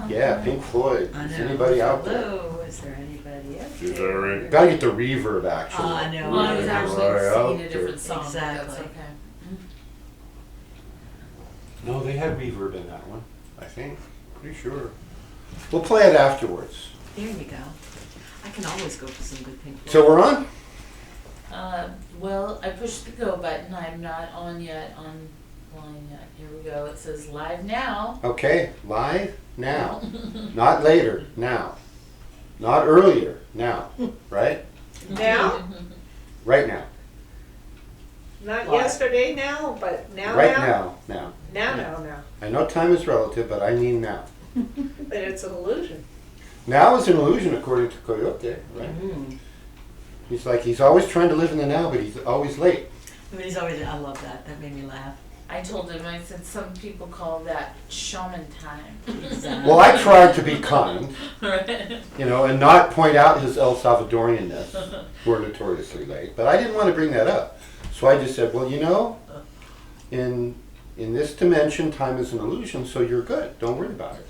Yeah, Pink Floyd. I know. Is anybody out there? Hello, is there anybody out Is there? that right? Gotta get the reverb actually. I know. Well, I was actually Right out singing a there. different song, but that's Exactly. okay. No, they had reverb in that one, I think. Pretty sure. We'll play it afterwards. There you go. I can always go for some good Pink Floyd. So we're on? Well, I pushed the go button. I'm not on yet, online yet. Here we go. It says live now. Okay, live now. Not later, now. Not earlier, now. Right? Now? Right now. Not Why? yesterday now, but now Right now? now, now. Now. I know time is relative, but I mean now. But it's an illusion. Now is an illusion according to Coyote, right? Mm. He's like, he's always trying to live in the now, but he's always late. I mean, he's always, I love that. That made me laugh. I told him, I said, some people call that shaman time. Exactly. Well, I tried to be kind, Right. you know, and not point out his El Salvadorianness. We're notoriously late, but I didn't want to bring that up. So I just said, well, you know, in this dimension, time is an illusion, so you're good. Don't worry about it.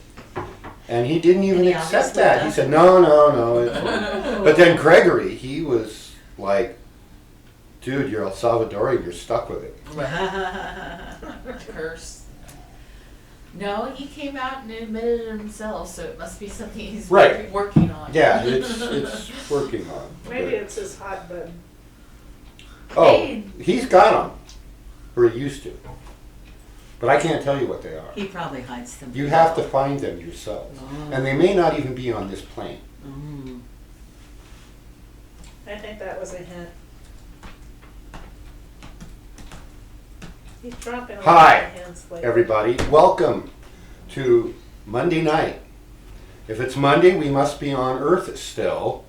And he didn't even And he accept obviously that. He doesn't. said, no. It's But then Gregory, he was like, dude, you're El Salvadorian, you're stuck with it. Curse. No, he came out and admitted it himself, so it must be something he's Right. working on. Yeah, it's working on. Maybe Good. it's his hot button. Oh, Hey. he's got them, or he used to. But I can't tell you what they are. He probably hides them. You have to find them yourself. Oh. And they may not even be on this plane. Mm. I think that was a hint. He's dropping a lot Hi, of hints lately. everybody. Welcome to Monday night. If it's Monday, we must be on Earth still.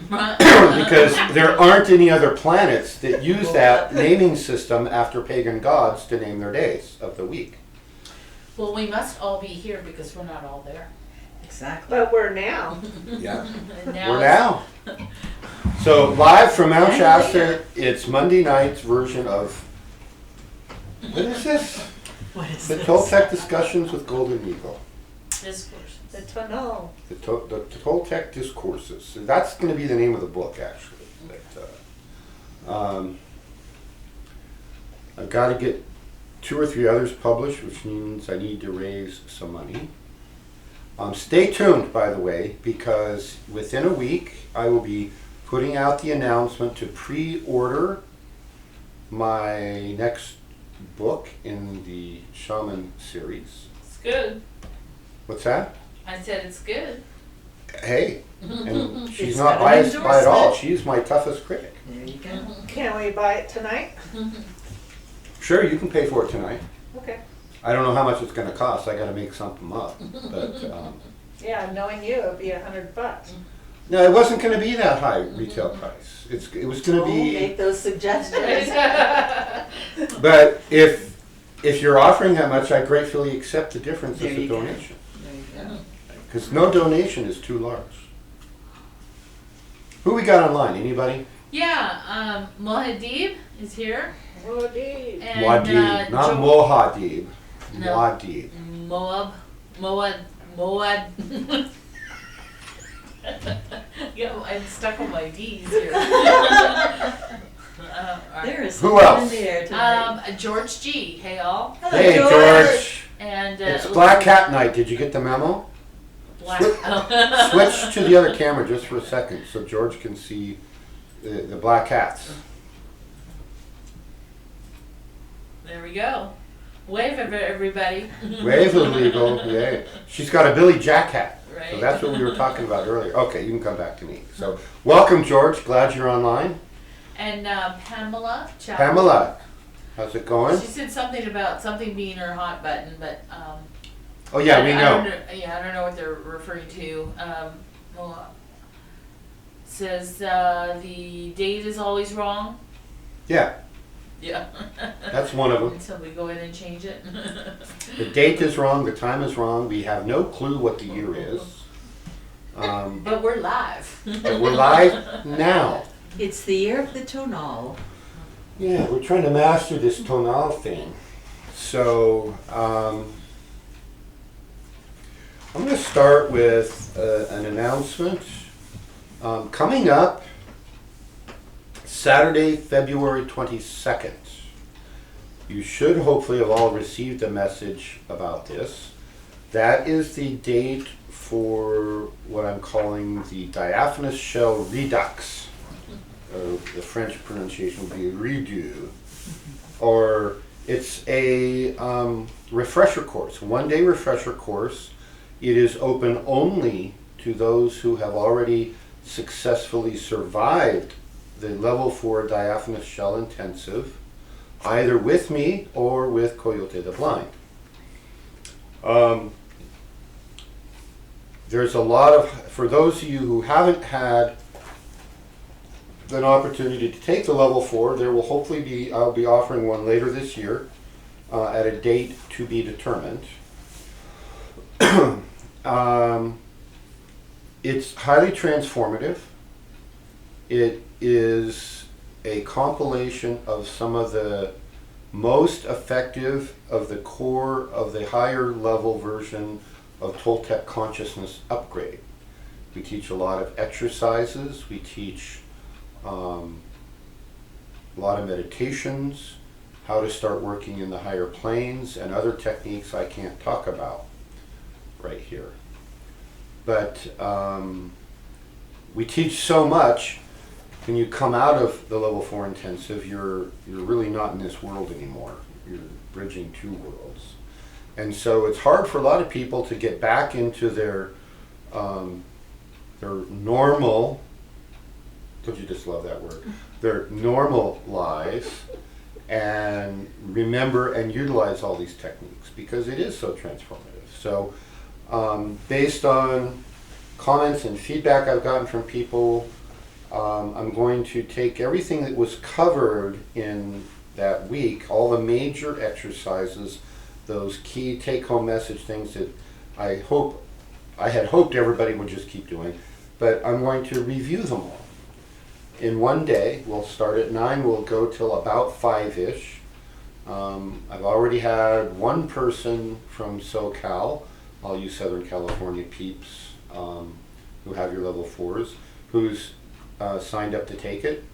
Because there aren't any other planets that use that naming system after pagan gods to name their days of the week. Well, we must all be here because we're not all there. Exactly. But we're now. Yeah. And We're now. So live from Mount Shasta, it's Monday night's version of, what is this? What is The this? Toltec Discussions with Golden Eagle. Discourses. The Tonal. The Toltec Discourses. So that's going to be the name of the book, actually. But, I've got to get 2 or 3 others published, which means I need to raise some money. Stay tuned, by the way, because within a week I will be putting out the announcement to pre-order my next book in the Shaman series. It's good. What's that? I said it's good. Hey, and she's It's not got an biased by it all. endorsement. She's my toughest critic. There you go. Can we buy it tonight? Sure, you can pay for it tonight. Okay. I don't know how much it's going to cost. I got to make something up. But Yeah, knowing you, it'd be $100. no, it wasn't going to be that high retail price. It was going to Don't be. make those suggestions. But if you're offering that much, I gratefully accept the difference There as a you go. donation. There you go. Because no donation is too large. Who we got online? Anybody? Yeah, Mohadib is here. Oh, indeed. And, Muad'Dib, not Jo- Mohadib. No. Muad'Dib. Moad. Yeah, I'm stuck on my D's here. All right. There is Who something else? in the air tonight. George G. Hey all. Hello, Hey, George. And It's Black Hat Night. Did you get the memo? Black. Switch to the other camera just for a second so George can see the black hats. There we go. Wave at everybody. Wave illegal, yay. She's got a Billy Jack hat. Right. So that's what we were talking about earlier. Okay, you can come back to me. So welcome, George. Glad you're online. And Pamela. Chow. Pamela, how's it going? She said something about something being her hot button, but Oh yeah, we I know. don't know what they're referring to. Says the date is always wrong. Yeah, Yeah. that's one of them. Until we go in and change it. The date is wrong, the time is wrong. We have no clue what the year is. But we're live. But we're live now. It's the year of the Tonal. Yeah, we're trying to master this tonal thing. So, I'm going to start with an announcement. Coming up Saturday, February 22nd. You should hopefully have all received a message about this. That is the date for what I'm calling the diaphanous shell redux. The French pronunciation would be redo. Or it's a refresher course, 1-day refresher course. It is open only to those who have already successfully survived the level 4 diaphanous shell intensive, either with me or with Coyote the Blind. There's a lot of, for those of you who haven't had an opportunity to take the level 4, there will hopefully be, I'll be offering one later this year at a date to be determined. It's highly transformative. It is a compilation of some of the most effective of the core of the higher level version of Toltec consciousness upgrade. We teach a lot of exercises, we teach a lot of meditations, how to start working in the higher planes, and other techniques I can't talk about right here. But we teach so much. When you come out of the level 4 intensive, you're really not in this world anymore. You're bridging two worlds. And so it's hard for a lot of people to get back into their normal, don't you just love that word? Their normal lives, and remember and utilize all these techniques because it is so transformative. So based on comments and feedback I've gotten from people, I'm going to take everything that was covered in that week, all the major exercises, those key take-home message things that I had hoped everybody would just keep doing, but I'm going to review them all. In one day, we'll start at 9, we'll go till about 5-ish. I've already had one person from SoCal, all you Southern California peeps who have your level 4s, who's signed up to take it.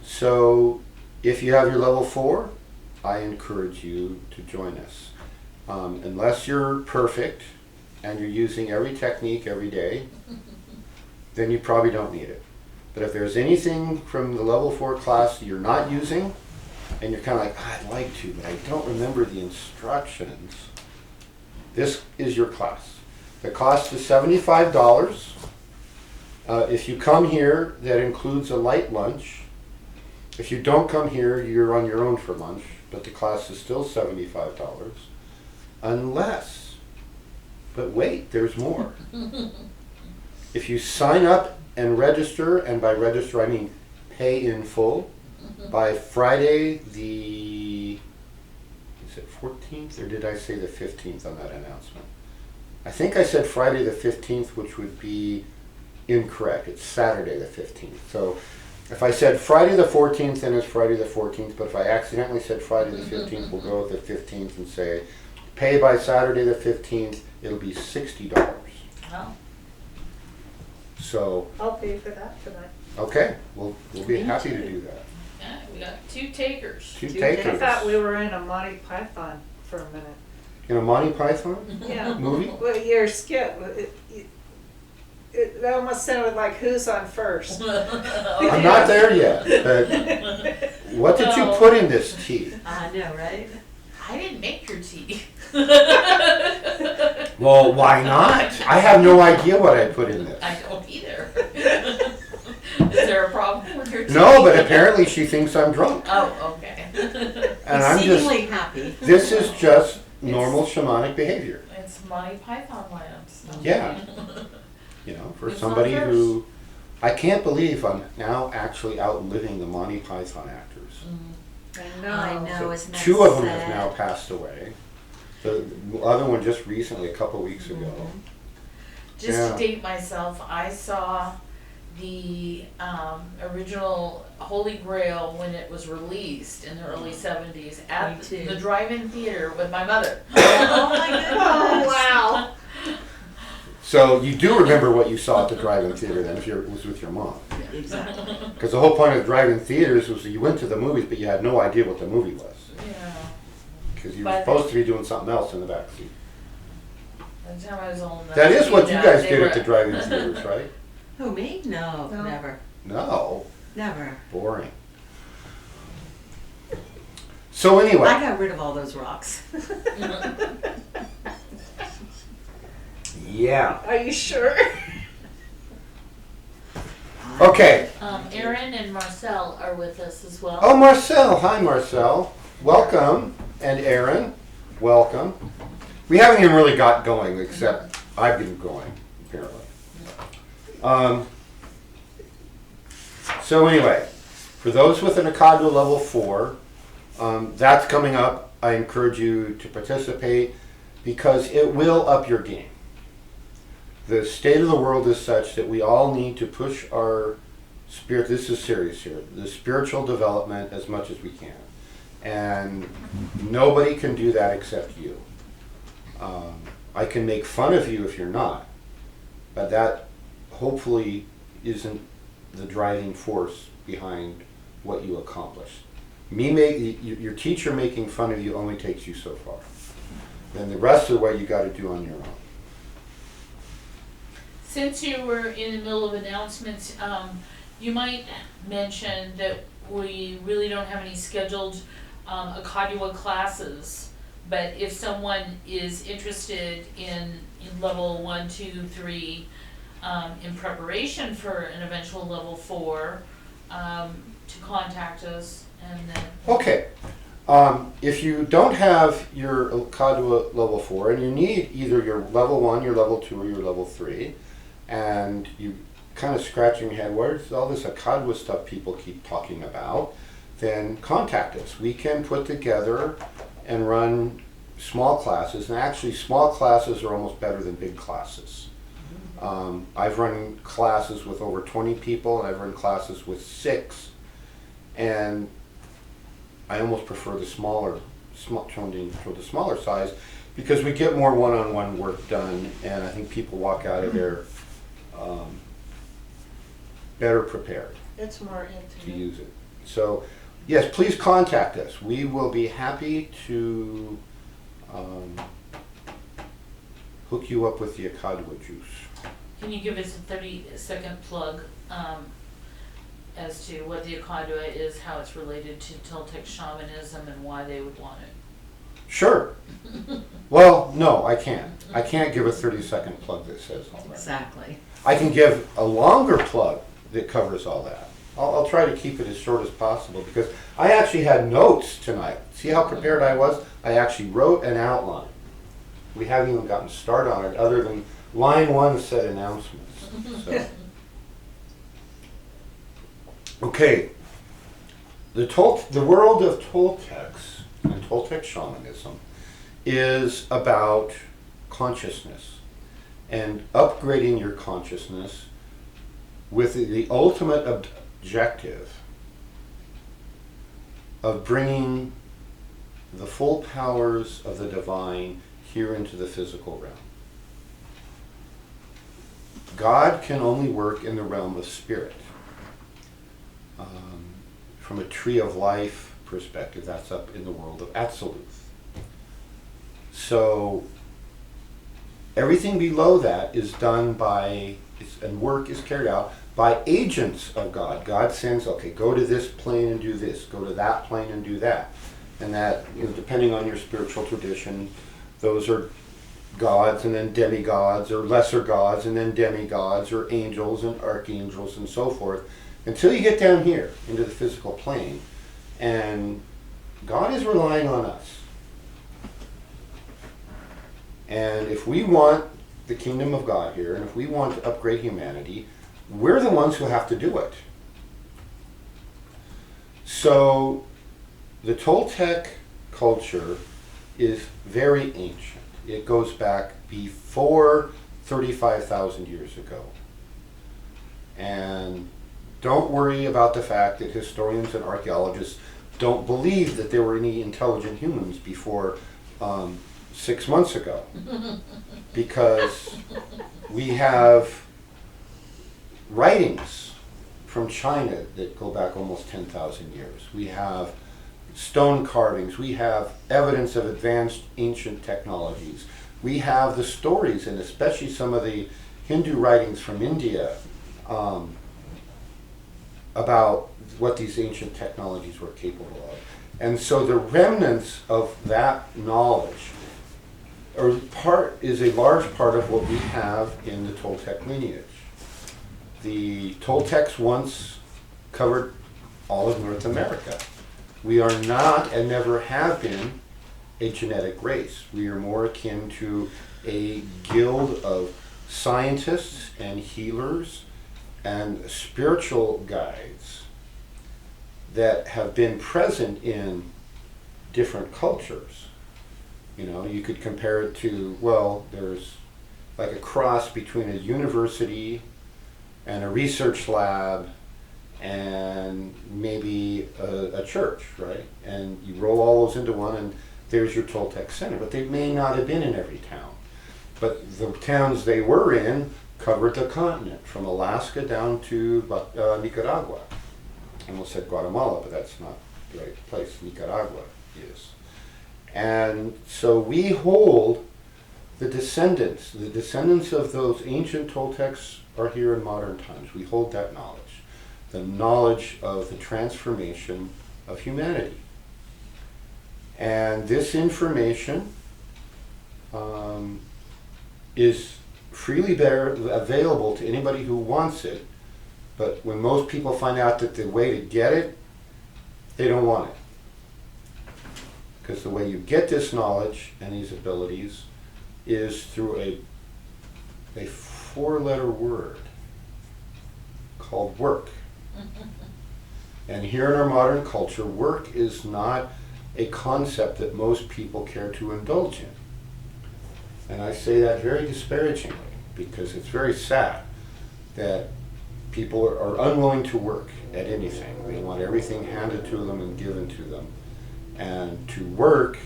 So if you have your level 4, I encourage you to join us. Unless you're perfect and you're using every technique every day, then you probably don't need it. But if there's anything from the level 4 class you're not using, and you're kind of like, I'd like to, but I don't remember the instructions, this is your class. The cost is $75. If you come here, that includes a light lunch. If you don't come here, you're on your own for lunch, but the class is still $75. Unless, but wait, there's more. If you sign up and register, and by register I mean pay in full, by Friday the, is it 14th, or did I say the 15th on that announcement? I think I said Friday the 15th, which would be incorrect. It's Saturday the 15th. So if I said Friday the 14th, then it's Friday the 14th, but if I accidentally said Friday the 15th, we'll go with the 15th and say pay by Saturday the 15th, it'll be $60. Oh. So, I'll pay for that tonight. okay, we'll be Me happy to too. do that. Yeah, we got 2 takers. Two I takers. thought we were in a Monty Python for a minute. In a Monty Python Yeah. movie? Well, your skit, it almost sounded like Who's on First. I'm not there yet, but what did you put in this tea? I know, right? I didn't make your tea. Well, why not? I have no idea what I put in this. I don't either. Is there a problem with your tea? No, but apparently she thinks I'm drunk. Oh, okay. And I'm just, Exceedingly happy. this is just normal shamanic behavior. It's Monty Python land. So. Yeah. You know, for It's somebody not who, I can't believe I'm now actually outliving the Monty Python actors. I I know, isn't that Two of them sad? have now passed away. The other one just recently, a couple weeks ago. Just Yeah. to date myself, I saw the original Holy Grail when it was released in the early 70s at Me too. the drive-in theater with my mother. Oh my goodness. Oh, wow. So you do remember what you saw at the drive-in theater then, if it was with your mom. Exactly. Because the whole point of drive-in theaters was that you went to the movies, but you had no idea what the movie was. Yeah. Because you were But- supposed to be doing something else in the back seat. By the time I was old enough. That to is do what you that, guys they did were- at the drive-in theaters, right? Who, me? No, No. never. No, Never. boring. So anyway, I got rid of all those rocks. yeah. Are you sure? Okay. Aaron and Marcel are with us as well. Oh, Marcel. Hi, Marcel. Welcome. And Aaron, welcome. We haven't even really got going, except I've been going, apparently. So anyway, for those with an Acadua level 4, that's coming up. I encourage you to participate because it will up your game. The state of the world is such that we all need to push our spirit, this is serious here, the spiritual development as much as we can. And nobody can do that except you. I can make fun of you if you're not, but that hopefully isn't the driving force behind what you accomplish. Your teacher making fun of you only takes you so far. Then the rest of what you got to do on your own. Since you were in the middle of announcements, you might mention that we really don't have any scheduled Acadua classes, but if someone is interested in level 1, 2, 3, in preparation for an eventual level 4, to contact us and then. Okay. If you don't have your Acadua level 4 and you need either your level 1, your level 2, or your level 3, and you kind of scratching your head, where's all this Acadua stuff people keep talking about, then contact us. We can put together and run small classes, and actually small classes are almost better than big classes. I've run classes with over 20 people, and I've run classes with 6, and I almost prefer the smaller size because we get more one-on-one work done, and I think people walk out of there better prepared It's more to intimate. use it. So, yes, please contact us. We will be happy to hook you up with the Acadua juice. Can you give us a 30-second plug as to what the Acadua is, how it's related to Toltec shamanism, and why they would want it? Sure. Well, no, I can't. I can't give a 30-second plug that says all that. Exactly. I can give a longer plug that covers all that. I'll try to keep it as short as possible because I actually had notes tonight. See how prepared I was? I actually wrote an outline. We haven't even gotten started on it other than line 1 said announcements. So. Okay. The world of Toltecs and Toltec shamanism is about consciousness and upgrading your consciousness with the ultimate objective of bringing the full powers of the divine here into the physical realm. God can only work in the realm of spirit. From a tree of life perspective, that's up in the world of Absoluth. So everything below that is done by, and work is carried out by agents of God. God sends, okay, go to this plane and do this, go to that plane and do that. And that, depending on your spiritual tradition, those are gods and then demigods, or lesser gods and then demigods, or angels and archangels and so forth, until you get down here into the physical plane. And God is relying on us. And if we want the kingdom of God here, and if we want to upgrade humanity, we're the ones who have to do it. So the Toltec culture is very ancient. It goes back before 35,000 years ago. And don't worry about the fact that historians and archaeologists don't believe that there were any intelligent humans before 6 months ago. Because We have writings from China that go back almost 10,000 years. We have stone carvings. We have evidence of advanced ancient technologies. We have the stories, and especially some of the Hindu writings from India, about what these ancient technologies were capable of. And so the remnants of that knowledge is a large part of what we have in the Toltec lineage. The Toltecs once covered all of North America. We are not, and never have been, a genetic race. We are more akin to a guild of scientists and healers and spiritual guides that have been present in different cultures. You know, you could compare it to, well, there's like a cross between a university and a research lab and maybe a church, right? And you roll all those into one, and there's your Toltec Center. But they may not have been in every town. But the towns they were in covered the continent, from Alaska down to Nicaragua. I almost said Guatemala, but that's not the right place. Nicaragua is. And so we hold the descendants of those ancient Toltecs are here in modern times. We hold that knowledge. The knowledge of the transformation of humanity. And this information is freely available to anybody who wants it, but when most people find out that the way to get it, they don't want it. Because the way you get this knowledge and these abilities is through a four-letter word called work. And here in our modern culture, work is not a concept that most people care to indulge in. And I say that very disparagingly, because it's very sad that people are unwilling to work at anything. They want everything handed to them and given to them. And to work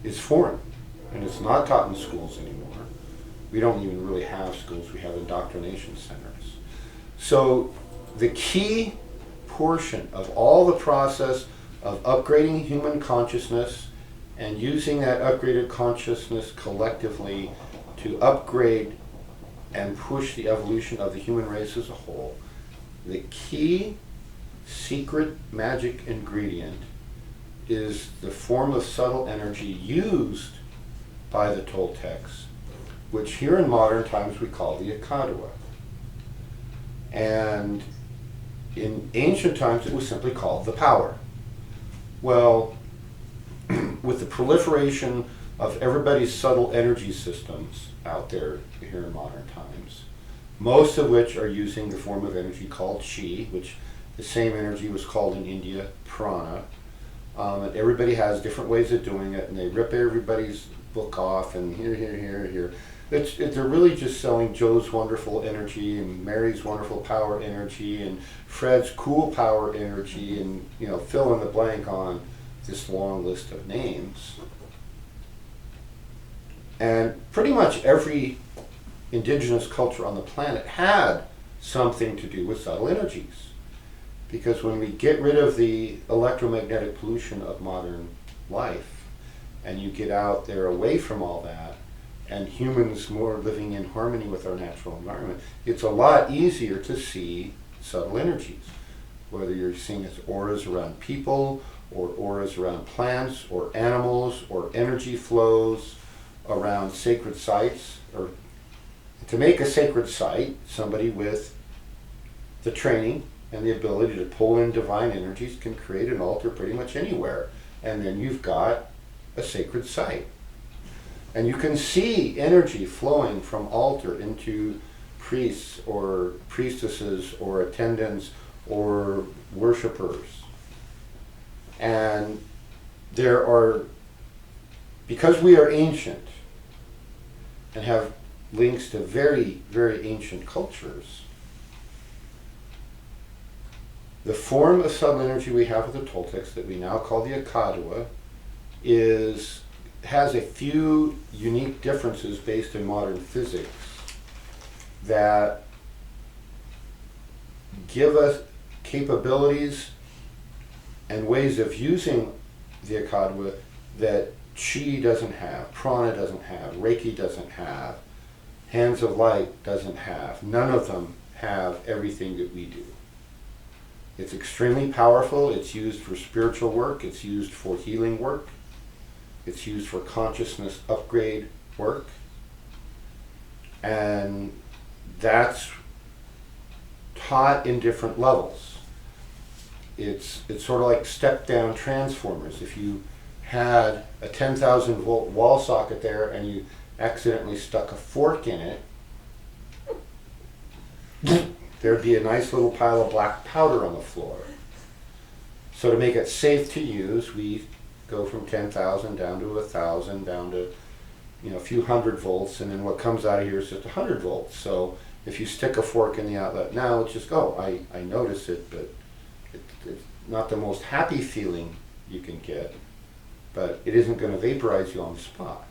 is foreign, and it's not taught in schools anymore. We don't even really have schools, we have indoctrination centers. So the key portion of all the process of upgrading human consciousness and using that upgraded consciousness collectively to upgrade and push the evolution of the human race as a whole, the key secret magic ingredient is the form of subtle energy used by the Toltecs, which here in modern times we call the Akadua. And in ancient times it was simply called the power. Well, with the proliferation of everybody's subtle energy systems out there here in modern times, most of which are using the form of energy called chi, which the same energy was called in India prana. And everybody has different ways of doing it, and they rip everybody's book off, and here. They're really just selling Joe's wonderful energy and Mary's wonderful power energy and Fred's cool power energy, and fill in the blank on this long list of names. And pretty much every indigenous culture on the planet had something to do with subtle energies. Because when we get rid of the electromagnetic pollution of modern life, and you get out there away from all that, and humans more living in harmony with our natural environment, it's a lot easier to see subtle energies. Whether you're seeing as auras around people, or auras around plants, or animals, or energy flows around sacred sites. Or to make a sacred site, somebody with the training and the ability to pull in divine energies can create an altar pretty much anywhere. And then you've got a sacred site. And you can see energy flowing from altar into priests or priestesses or attendants or worshipers. And there are, because we are ancient and have links to very, very ancient cultures, the form of subtle energy we have with the Toltecs that we now call the Akadua is has a few unique differences based in modern physics that give us capabilities and ways of using the Akadwa that Chi doesn't have, Prana doesn't have, Reiki doesn't have, Hands of Light doesn't have. None of them have everything that we do. It's extremely powerful. It's used for spiritual work. It's used for healing work. It's used for consciousness upgrade work. And that's taught in different levels. It's sort of like step-down transformers. If you had a 10,000 volt wall socket there and you accidentally stuck a fork in it, there'd be a nice little pile of black powder on the floor. So to make it safe to use, we go from 10,000 down to 1,000, down to a few hundred volts, and then what comes out of here is just 100 volts. So if you stick a fork in the outlet now, it's just, I notice it, but it's not the most happy feeling you can get, but it isn't going to vaporize you on the spot.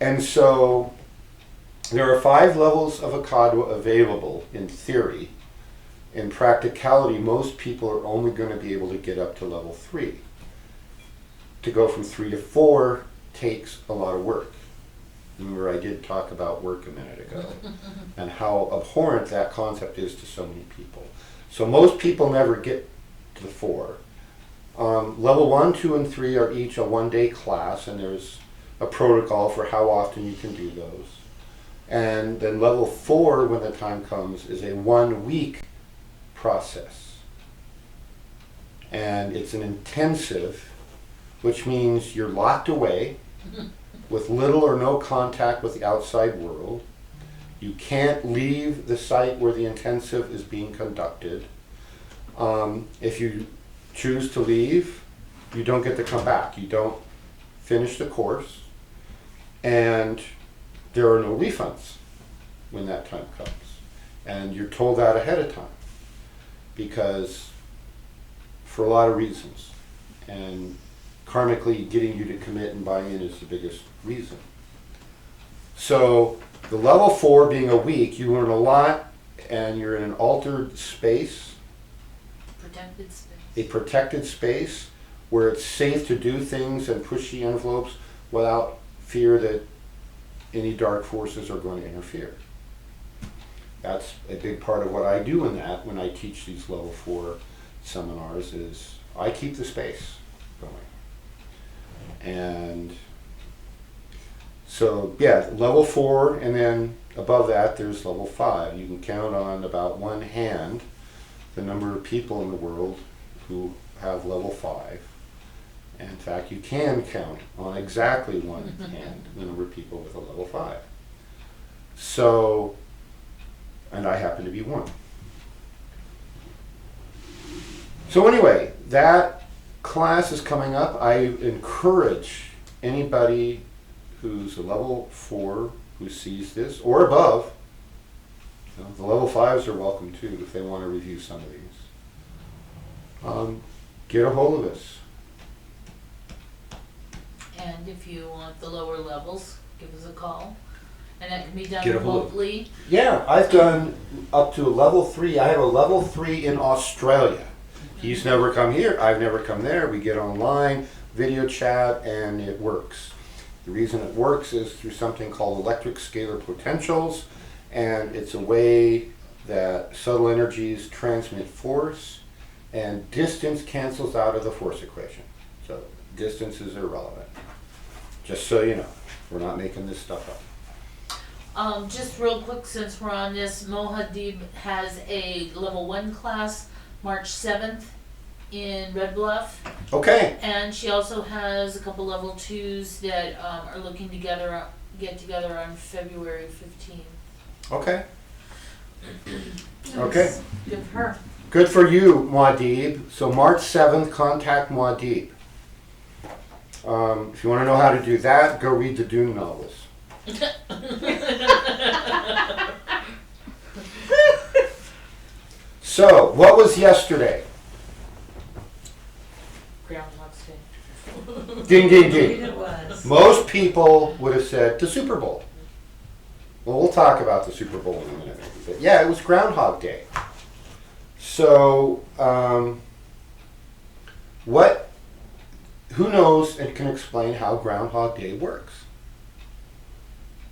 And so there are 5 levels of Akadwa available in theory. In practicality, most people are only going to be able to get up to level 3. To go from 3 to 4 takes a lot of work. Remember, I did talk about work a minute ago and how abhorrent that concept is to so many people. So most people never get to the 4. Level 1, 2, and 3 are each a 1-day class, and there's a protocol for how often you can do those. And then level 4, when the time comes, is a 1-week process. And it's an intensive, which means you're locked away with little or no contact with the outside world. You can't leave the site where the intensive is being conducted. If you choose to leave, you don't get to come back. You don't finish the course. And there are no refunds when that time comes. And you're told that ahead of time, because for a lot of reasons. And karmically, getting you to commit and buy in is the biggest reason. So the level 4 being a week, you learn a lot, and you're in an altered space, Protected space. a protected space where it's safe to do things and push the envelopes without fear that any dark forces are going to interfere. That's a big part of what I do in that when I teach these level 4 seminars, is I keep the space going. And so level 4, and then above that there's level 5. You can count on about one hand the number of people in the world who have level 5. And in fact, you can count on exactly one hand the number of people with a level 5. So, and I happen to be one. So anyway, that class is coming up. I encourage anybody who's a level 4 who sees this, or above, the level 5s are welcome too if they want to review some of these. Get a hold of us. And if you want the lower levels, give us a call. And that can be done Get a hold of- remotely. Yeah, I've done up to a level 3. I have a level 3 in Australia. He's never come here, I've never come there. We get online, video chat, and it works. The reason it works is through something called electric scalar potentials, and it's a way that subtle energies transmit force, and distance cancels out of the force equation. So distance is irrelevant. Just so you know, we're not making this stuff up. Just real quick, since we're on this, Mohadib has a level 1 class March 7th in Red Bluff. Okay. And she also has a couple level 2s that are looking to get together on February 15th. Okay. Okay. Good for her. Good for you, Muad'Dib. So March 7th, contact Muad'Dib. If you want to know how to do that, go read the Dune novels. So, what was yesterday? Groundhog's Day. Ding, ding, Indeed ding. it was. Most people would have said the Super Bowl. Well, we'll talk about the Super Bowl in a minute. But yeah, it was Groundhog Day. So, who knows and can explain how Groundhog Day works?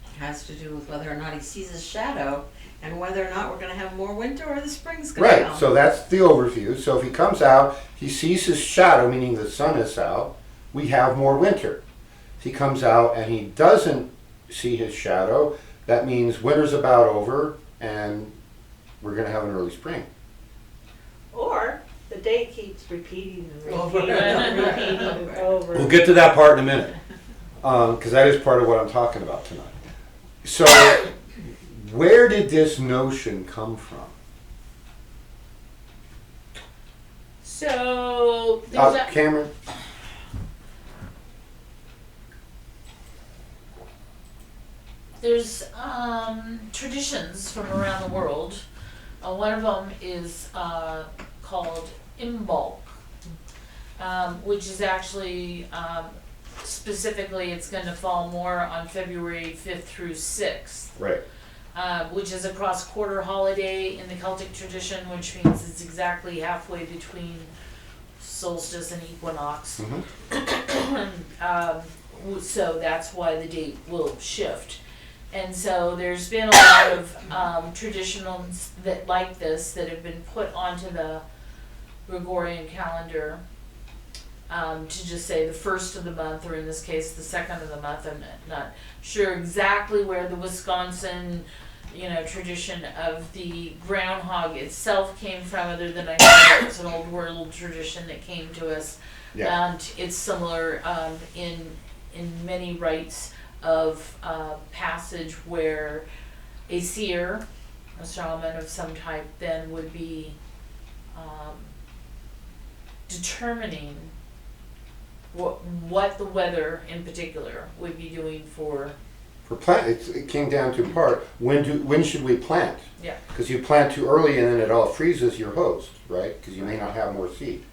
It has to do with whether or not he sees his shadow and whether or not we're going to have more winter or the spring's going to come. Right, so that's the overview. So if he comes out, he sees his shadow, meaning the sun is out, we have more winter. If he comes out and he doesn't see his shadow, that means winter's about over and we're going to have an early spring. Or the date keeps repeating and Over repeating and and repeating and over. We'll get to that part in a minute, because that is part of what I'm talking about tonight. So, where did this notion come from? So there's a, Cameron? there's traditions from around the world. One of them is called Imbolc, which is actually specifically it's going to fall more on February 5th through 6th. Right. Which is a cross-quarter holiday in the Celtic tradition, which means it's exactly halfway between solstice and equinox. Mm-hmm. So that's why the date will shift. And so there's been a lot of traditions that like this that have been put onto the Gregorian calendar to just say the first of the month, or in this case the second of the month. I'm not sure exactly where the Wisconsin tradition of the groundhog itself came from, other than I know it's an old world tradition that came to us. Yeah. And it's similar in many rites of passage where a seer, a shaman of some type, then would be determining what the weather in particular would be doing for. For plant, it came down to part, when should we plant? Yeah. Because you plant too early and then it all freezes your host, right? Because you may not have more seed.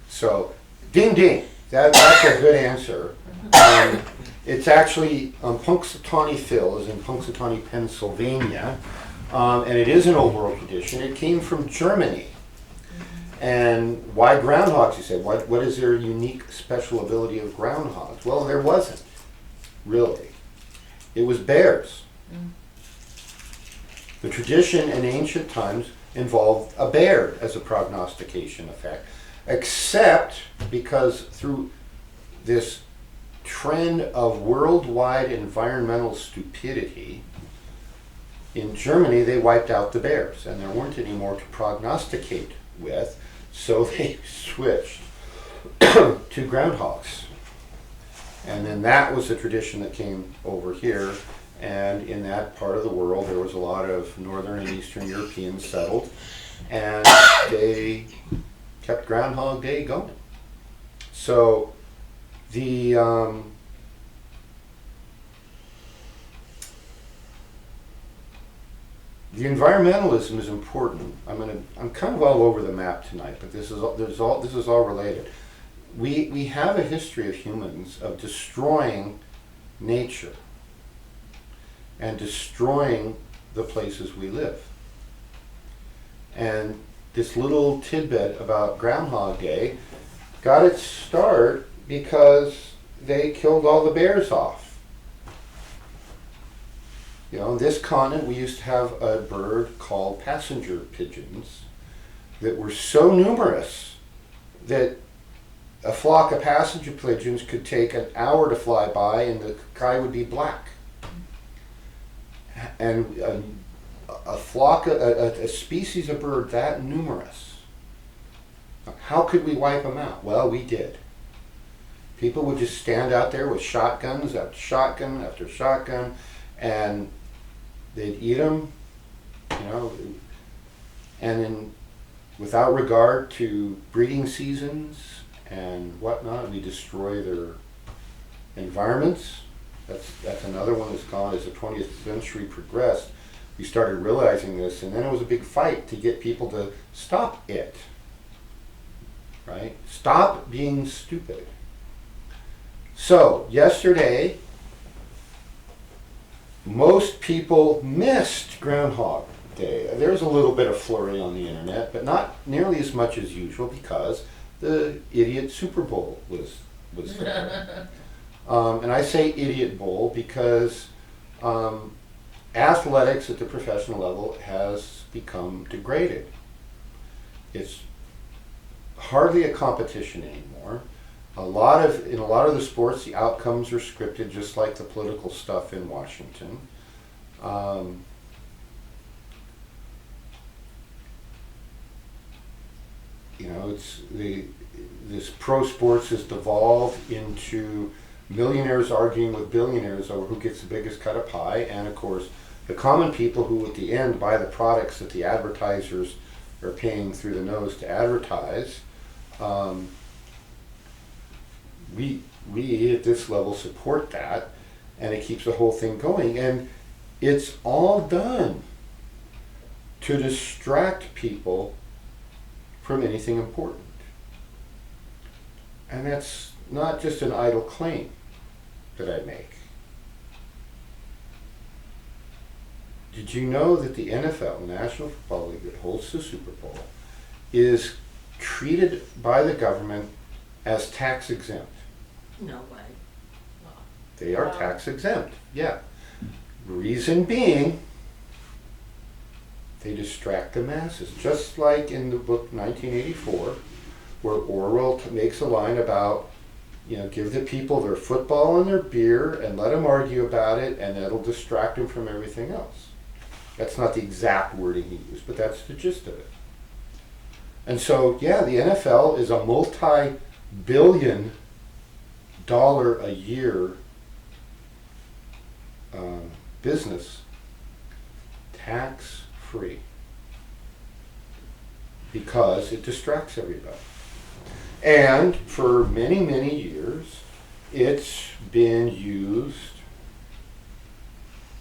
So, ding ding, that's a good answer. It's actually Punxsutawney Phil is in Punxsutawney, Pennsylvania, and it is an old world tradition. It came from Germany. And why groundhogs, you say? What is their unique special ability of groundhogs? Well, there wasn't, really. It was bears. The tradition in ancient times involved a bear as a prognostication effect, except because through this trend of worldwide environmental stupidity, in Germany they wiped out the bears and there weren't any more to prognosticate with, so they switched to groundhogs. And then that was the tradition that came over here, and in that part of the world there was a lot of Northern and Eastern Europeans settled, and they kept Groundhog Day going. So the environmentalism is important. I'm kind of all over the map tonight, but this is all related. We have a history of humans of destroying nature and destroying the places we live. And this little tidbit about Groundhog Day got its start because they killed all the bears off. On this continent we used to have a bird called passenger pigeons that were so numerous that a flock of passenger pigeons could take an hour to fly by and the sky would be black. And a flock, a species of bird that numerous, how could we wipe them out? Well, we did. People would just stand out there with shotguns after shotgun after shotgun, and they'd eat them, and then without regard to breeding seasons and whatnot, we destroy their environments. That's another one that's gone as the 20th century progressed. We started realizing this, and then it was a big fight to get people to stop it. Right? Stop being stupid. So, yesterday, most people missed Groundhog Day. There's a little bit of flurry on the internet, but not nearly as much as usual because the idiot Super Bowl was there. And I say idiot bowl because athletics at the professional level has become degraded. It's hardly a competition anymore. In a lot of the sports, the outcomes are scripted, just like the political stuff in Washington. This pro sports has devolved into millionaires arguing with billionaires over who gets the biggest cut of pie, and of course, the common people who at the end buy the products that the advertisers are paying through the nose to advertise. We at this level support that, and it keeps the whole thing going. And it's all done to distract people from anything important. And that's not just an idle claim that I make. Did you know that the NFL, National Football League, that hosts the Super Bowl, is treated by the government as tax exempt? No way. They are Wow. tax exempt, yeah. Reason being, they distract the masses. Just like in the book 1984, where Orwell makes a line about, give the people their football and their beer and let them argue about it, and that'll distract them from everything else. That's not the exact wording he used, but that's the gist of it. And so, yeah, the NFL is a multi-billion dollar a year business, tax-free, because it distracts everybody. And for many, many years, it's been used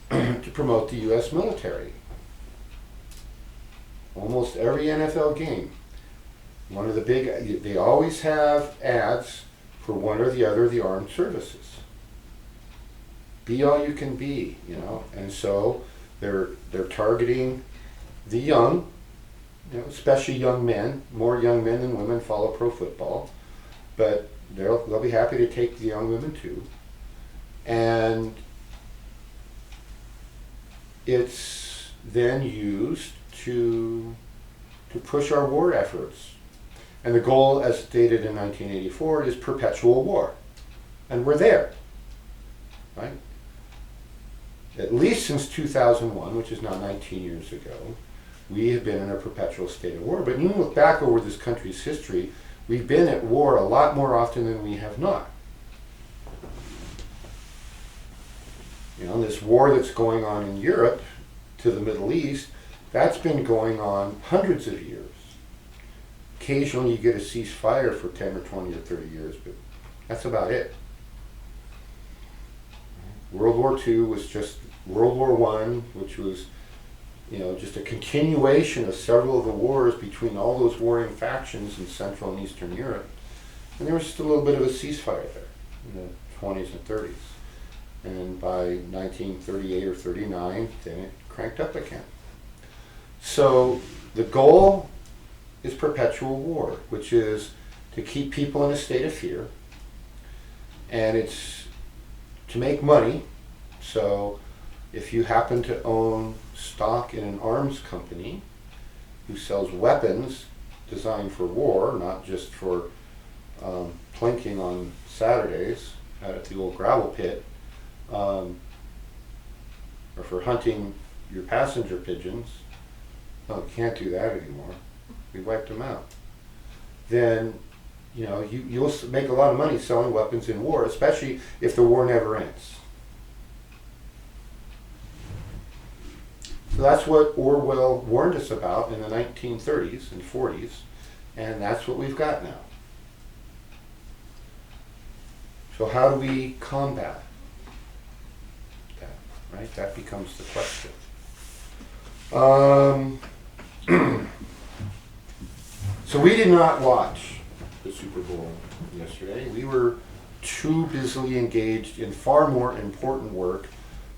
to promote the U.S. military. Almost every NFL game, they always have ads for one or the other of the armed services. Be all you can be, and so they're targeting the young, especially young men. More young men than women follow pro football, but they'll be happy to take the young women too. And it's then used to push our war efforts. And the goal, as stated in 1984, is perpetual war. And we're there, right? At least since 2001, which is now 19 years ago, we have been in a perpetual state of war. But when you look back over this country's history, we've been at war a lot more often than we have not. This war that's going on in Europe to the Middle East, that's been going on hundreds of years. Occasionally you get a ceasefire for 10 or 20 or 30 years, but that's about it. World War II was just World War I, which was, just a continuation of several of the wars between all those warring factions in Central and Eastern Europe. And there was just a little bit of a ceasefire there in the 20s and 30s. And by 1938 or 39, then it cranked up again. So the goal is perpetual war, which is to keep people in a state of fear. And it's to make money. So if you happen to own stock in an arms company who sells weapons designed for war, not just for plinking on Saturdays at the old gravel pit, or for hunting your passenger pigeons, you can't do that anymore. We wiped them out. Then, you'll make a lot of money selling weapons in war, especially if the war never ends. So that's what Orwell warned us about in the 1930s and 40s, and that's what we've got now. So how do we combat that, right? That becomes the question. So we did not watch the Super Bowl yesterday. We were too busily engaged in far more important work,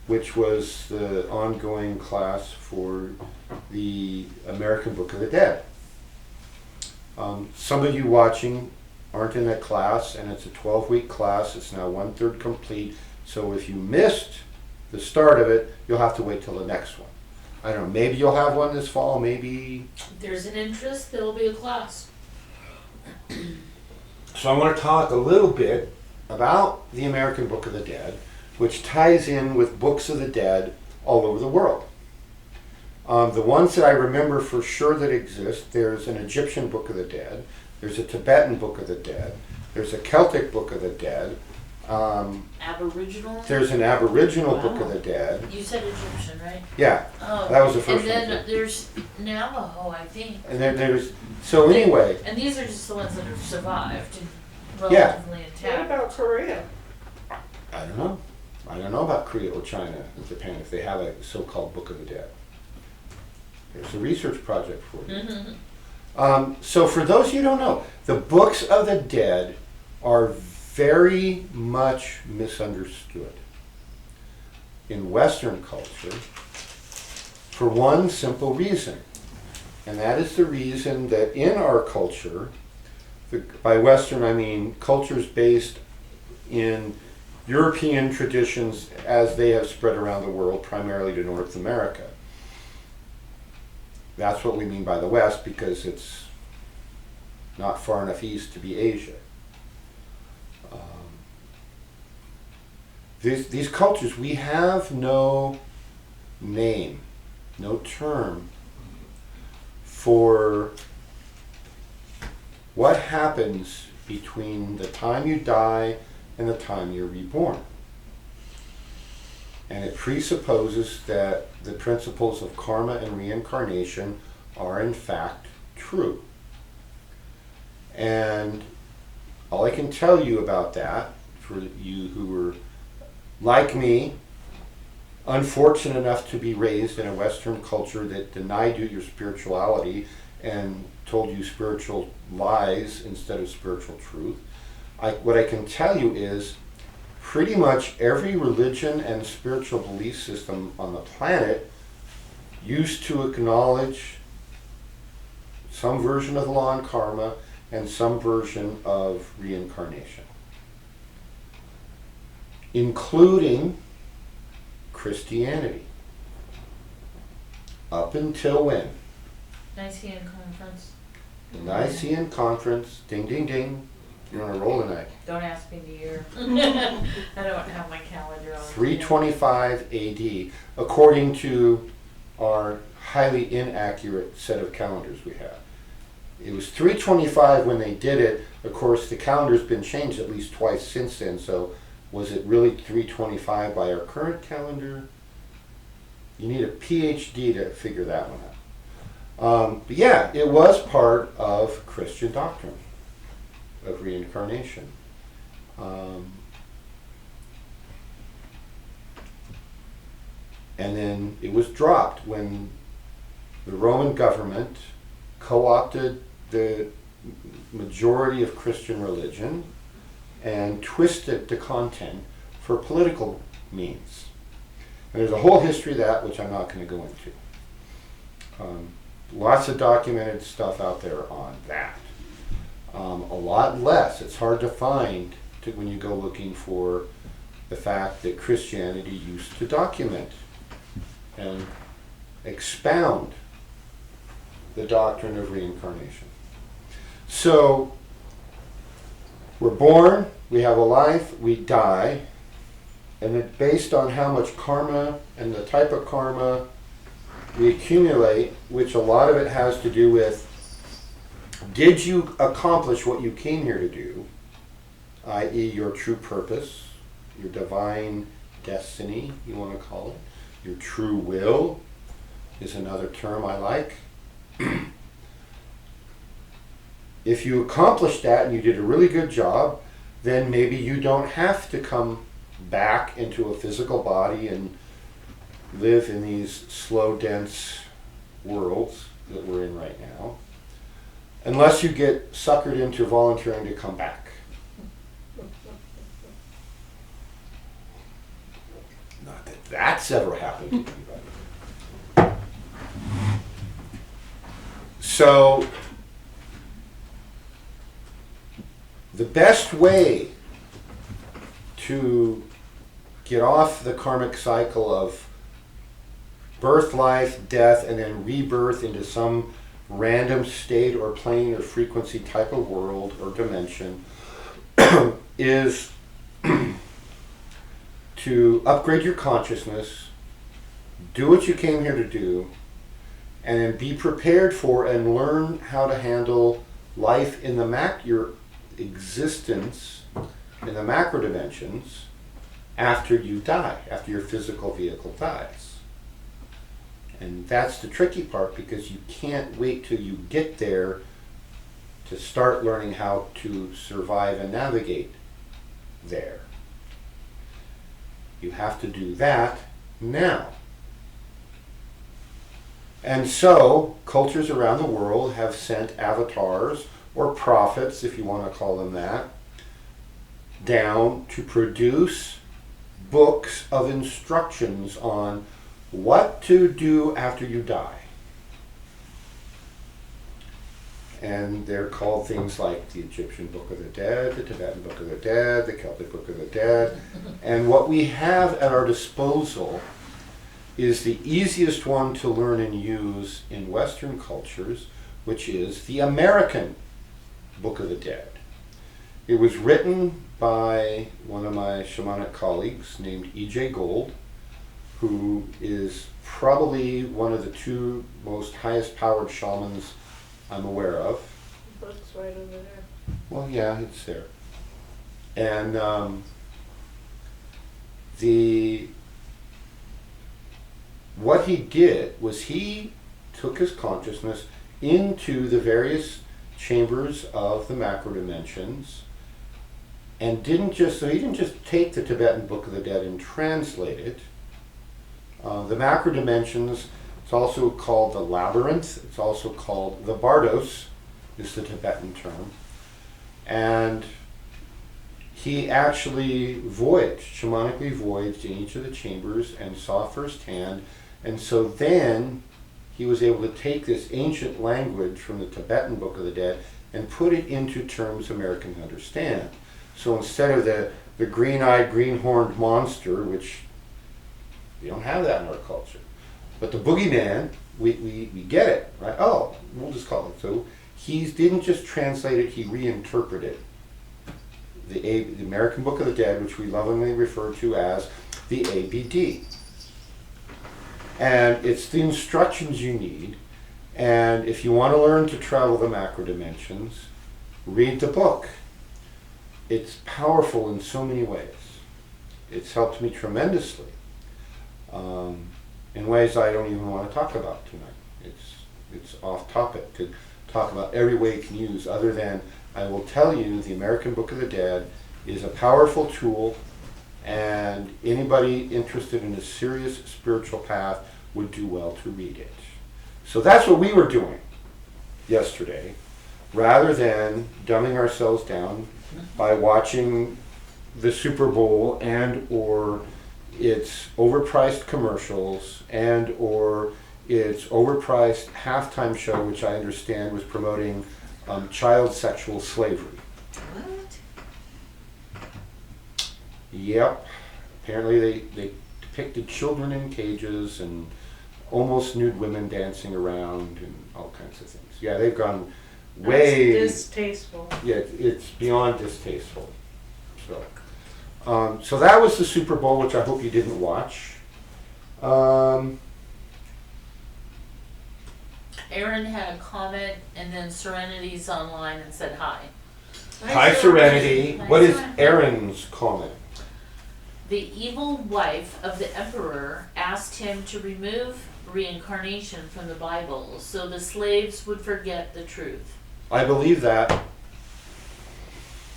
which was the ongoing class for the American Book of the Dead. Some of you watching aren't in that class, and it's a 12-week class. It's now 1/3 complete. So if you missed the start of it, you'll have to wait till the next one. I don't know, maybe you'll have one this fall, maybe. If there's an interest, there'll be a class. So I want to talk a little bit about the American Book of the Dead, which ties in with books of the dead all over the world. The ones that I remember for sure that exist, there's an Egyptian Book of the Dead, there's a Tibetan Book of the Dead, there's a Celtic Book of the Dead, Aboriginal? there's an Aboriginal Book of Wow. the Dead. You said Egyptian, right? Yeah, Oh. that was the first And then one. there's Navajo, I think. And then there's, so anyway, And these are just the ones that have survived and Yeah. relatively What intact. about Korea? I don't know. I don't know about Korea or China or Japan if they have a so-called Book of the Dead. There's a research project for you. Mm-hmm. So for those you don't know, the books of the dead are very much misunderstood in Western culture for one simple reason. And that is the reason that in our culture, by Western I mean cultures based in European traditions as they have spread around the world, primarily to North America. That's what we mean by the West, because it's not far enough east to be Asia. These cultures, we have no name, no term for what happens between the time you die and the time you're reborn. And it presupposes that the principles of karma and reincarnation are in fact true. And all I can tell you about that, for you who were like me, unfortunate enough to be raised in a Western culture that denied you your spirituality and told you spiritual lies instead of spiritual truth, what I can tell you is pretty much every religion and spiritual belief system on the planet used to acknowledge some version of the law and karma and some version of reincarnation, including Christianity. Up until when? Nicene Conference. The Nicene Conference, ding ding ding, you're on a roll tonight. Don't ask me the year. I don't have my calendar on. 325 AD, according to our highly inaccurate set of calendars we have. It was 325 when they did it. Of course, the calendar's been changed at least twice since then, so was it really 325 by our current calendar? You need a PhD to figure that one out. But yeah, it was part of Christian doctrine of reincarnation. And then it was dropped when the Roman government co-opted the majority of Christian religion and twisted the content for political means. And there's a whole history of that, which I'm not going to go into. Lots of documented stuff out there on that. A lot less. It's hard to find when you go looking for the fact that Christianity used to document and expound the doctrine of reincarnation. So, we're born, we have a life, we die, and it's based on how much karma and the type of karma we accumulate, which a lot of it has to do with, did you accomplish what you came here to do, i.e. your true purpose, your divine destiny, you want to call it, your true will is another term I like. If you accomplished that and you did a really good job, then maybe you don't have to come back into a physical body and live in these slow, dense worlds that we're in right now, unless you get suckered into volunteering to come back. that's ever happened to anybody. So, the best way to get off the karmic cycle of birth, life, death, and then rebirth into some random state or plane or frequency type of world or dimension is to upgrade your consciousness, do what you came here to do, and then be prepared for and learn how to handle life in the your existence in the macro dimensions after you die, after your physical vehicle dies. And that's the tricky part, because you can't wait till you get there to start learning how to survive and navigate there. You have to do that now. And so, cultures around the world have sent avatars, or prophets, if you want to call them that, down to produce books of instructions on what to do after you die. And they're called things like the Egyptian Book of the Dead, the Tibetan Book of the Dead, the Celtic Book of the Dead. And what we have at our disposal is the easiest one to learn and use in Western cultures, which is the American Book of the Dead. It was written by one of my shamanic colleagues named E.J. Gold, who is probably one of the two most highest powered shamans I'm aware of. The book's right over there. Well, yeah, it's there. And what he did was he took his consciousness into the various chambers of the macro dimensions, and he didn't just take the Tibetan Book of the Dead and translate it. The macro dimensions, it's also called the labyrinth, it's also called the bardos, is the Tibetan term. And he actually shamanically voyaged in each of the chambers and saw firsthand. And so then he was able to take this ancient language from the Tibetan Book of the Dead and put it into terms Americans understand. So instead of the green-eyed, green-horned monster, which we don't have that in our culture, but the boogeyman, we get it, right? Oh, we'll just call it. So he didn't just translate it, he reinterpreted the American Book of the Dead, which we lovingly refer to as the ABD. And it's the instructions you need. And if you want to learn to travel the macro dimensions, read the book. It's powerful in so many ways. It's helped me tremendously in ways I don't even want to talk about tonight. It's off topic to talk about every way you can use, other than I will tell you the American Book of the Dead is a powerful tool, and anybody interested in a serious spiritual path would do well to read it. So that's what we were doing yesterday, rather than dumbing ourselves down by watching the Super Bowl and or its overpriced commercials and or its overpriced halftime show, which I understand was promoting child sexual slavery. What? Yep. Apparently they depicted children in cages and almost nude women dancing around and all kinds of things. Yeah, they've gone way... That's distasteful. Yeah, it's beyond distasteful. So that was the Super Bowl, which I hope you didn't watch. Aaron had a comment, and then Serenity's online and said hi. Hi, Serenity. Hi, What is Serenity. Aaron's comment? The evil wife of the emperor asked him to remove reincarnation from the Bible so the slaves would forget the truth. I believe that.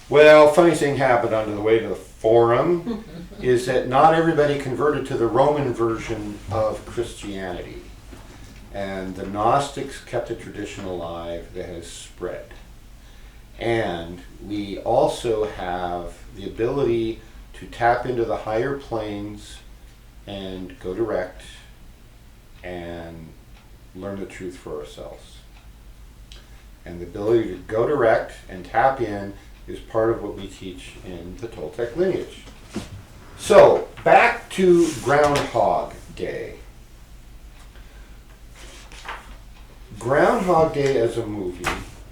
Well, funny thing happened on the way to the forum is that not everybody converted to the Roman version of Christianity. And the Gnostics kept a tradition alive that has spread. And we also have the ability to tap into the higher planes and go direct and learn the truth for ourselves. And the ability to go direct and tap in is part of what we teach in the Toltec lineage. So, back to Groundhog Day. Groundhog Day as a movie,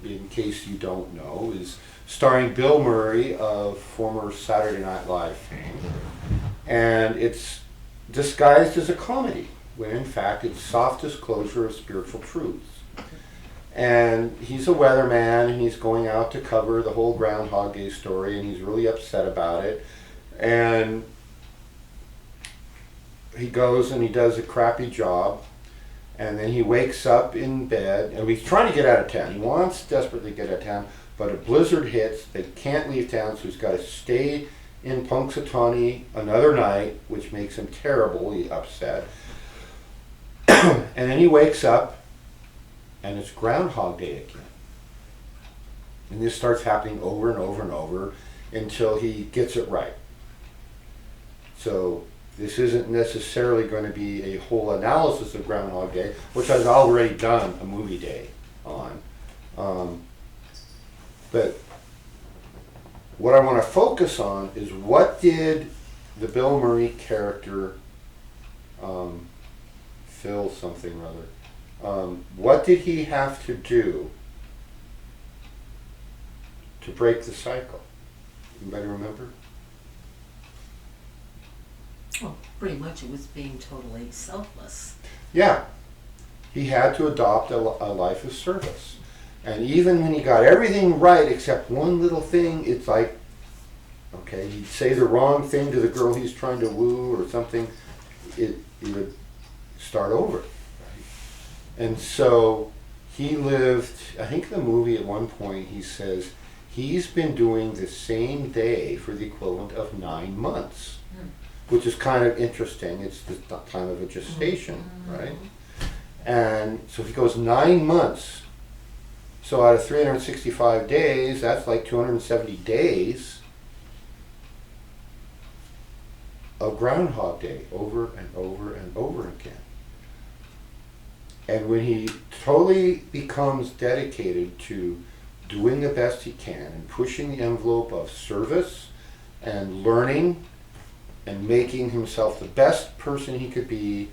in case you don't know, is starring Bill Murray of former Saturday Night Live fame. And it's disguised as a comedy, when in fact it's soft disclosure of spiritual truths. And he's a weatherman, and he's going out to cover the whole Groundhog Day story, and he's really upset about it. And he goes and he does a crappy job, and then he wakes up in bed, and he's trying to get out of town. He wants desperately to get out of town, but a blizzard hits. They can't leave town, so he's got to stay in Punxsutawney another night, which makes him terribly upset. And then he wakes up, and it's Groundhog Day again. And this starts happening over and over and over until he gets it right. So this isn't necessarily going to be a whole analysis of Groundhog Day, which I've already done a movie day on. But what I want to focus on is, what did the Bill Murray character, Phil something or other, what did he have to do to break the cycle? Anybody remember? Well, pretty much it was being totally selfless. Yeah. He had to adopt a life of service. And even when he got everything right except one little thing, it's like, okay, he'd say the wrong thing to the girl he's trying to woo or something, he would start over. And so he lived, I think in the movie at one point he says, he's been doing the same day for the equivalent of 9 months, which is kind of interesting. It's the time of a gestation, right? And so if he goes 9 months, so out of 365 days, that's like 270 days of Groundhog Day over and over and over again. And when he totally becomes dedicated to doing the best he can and pushing the envelope of service and learning and making himself the best person he could be,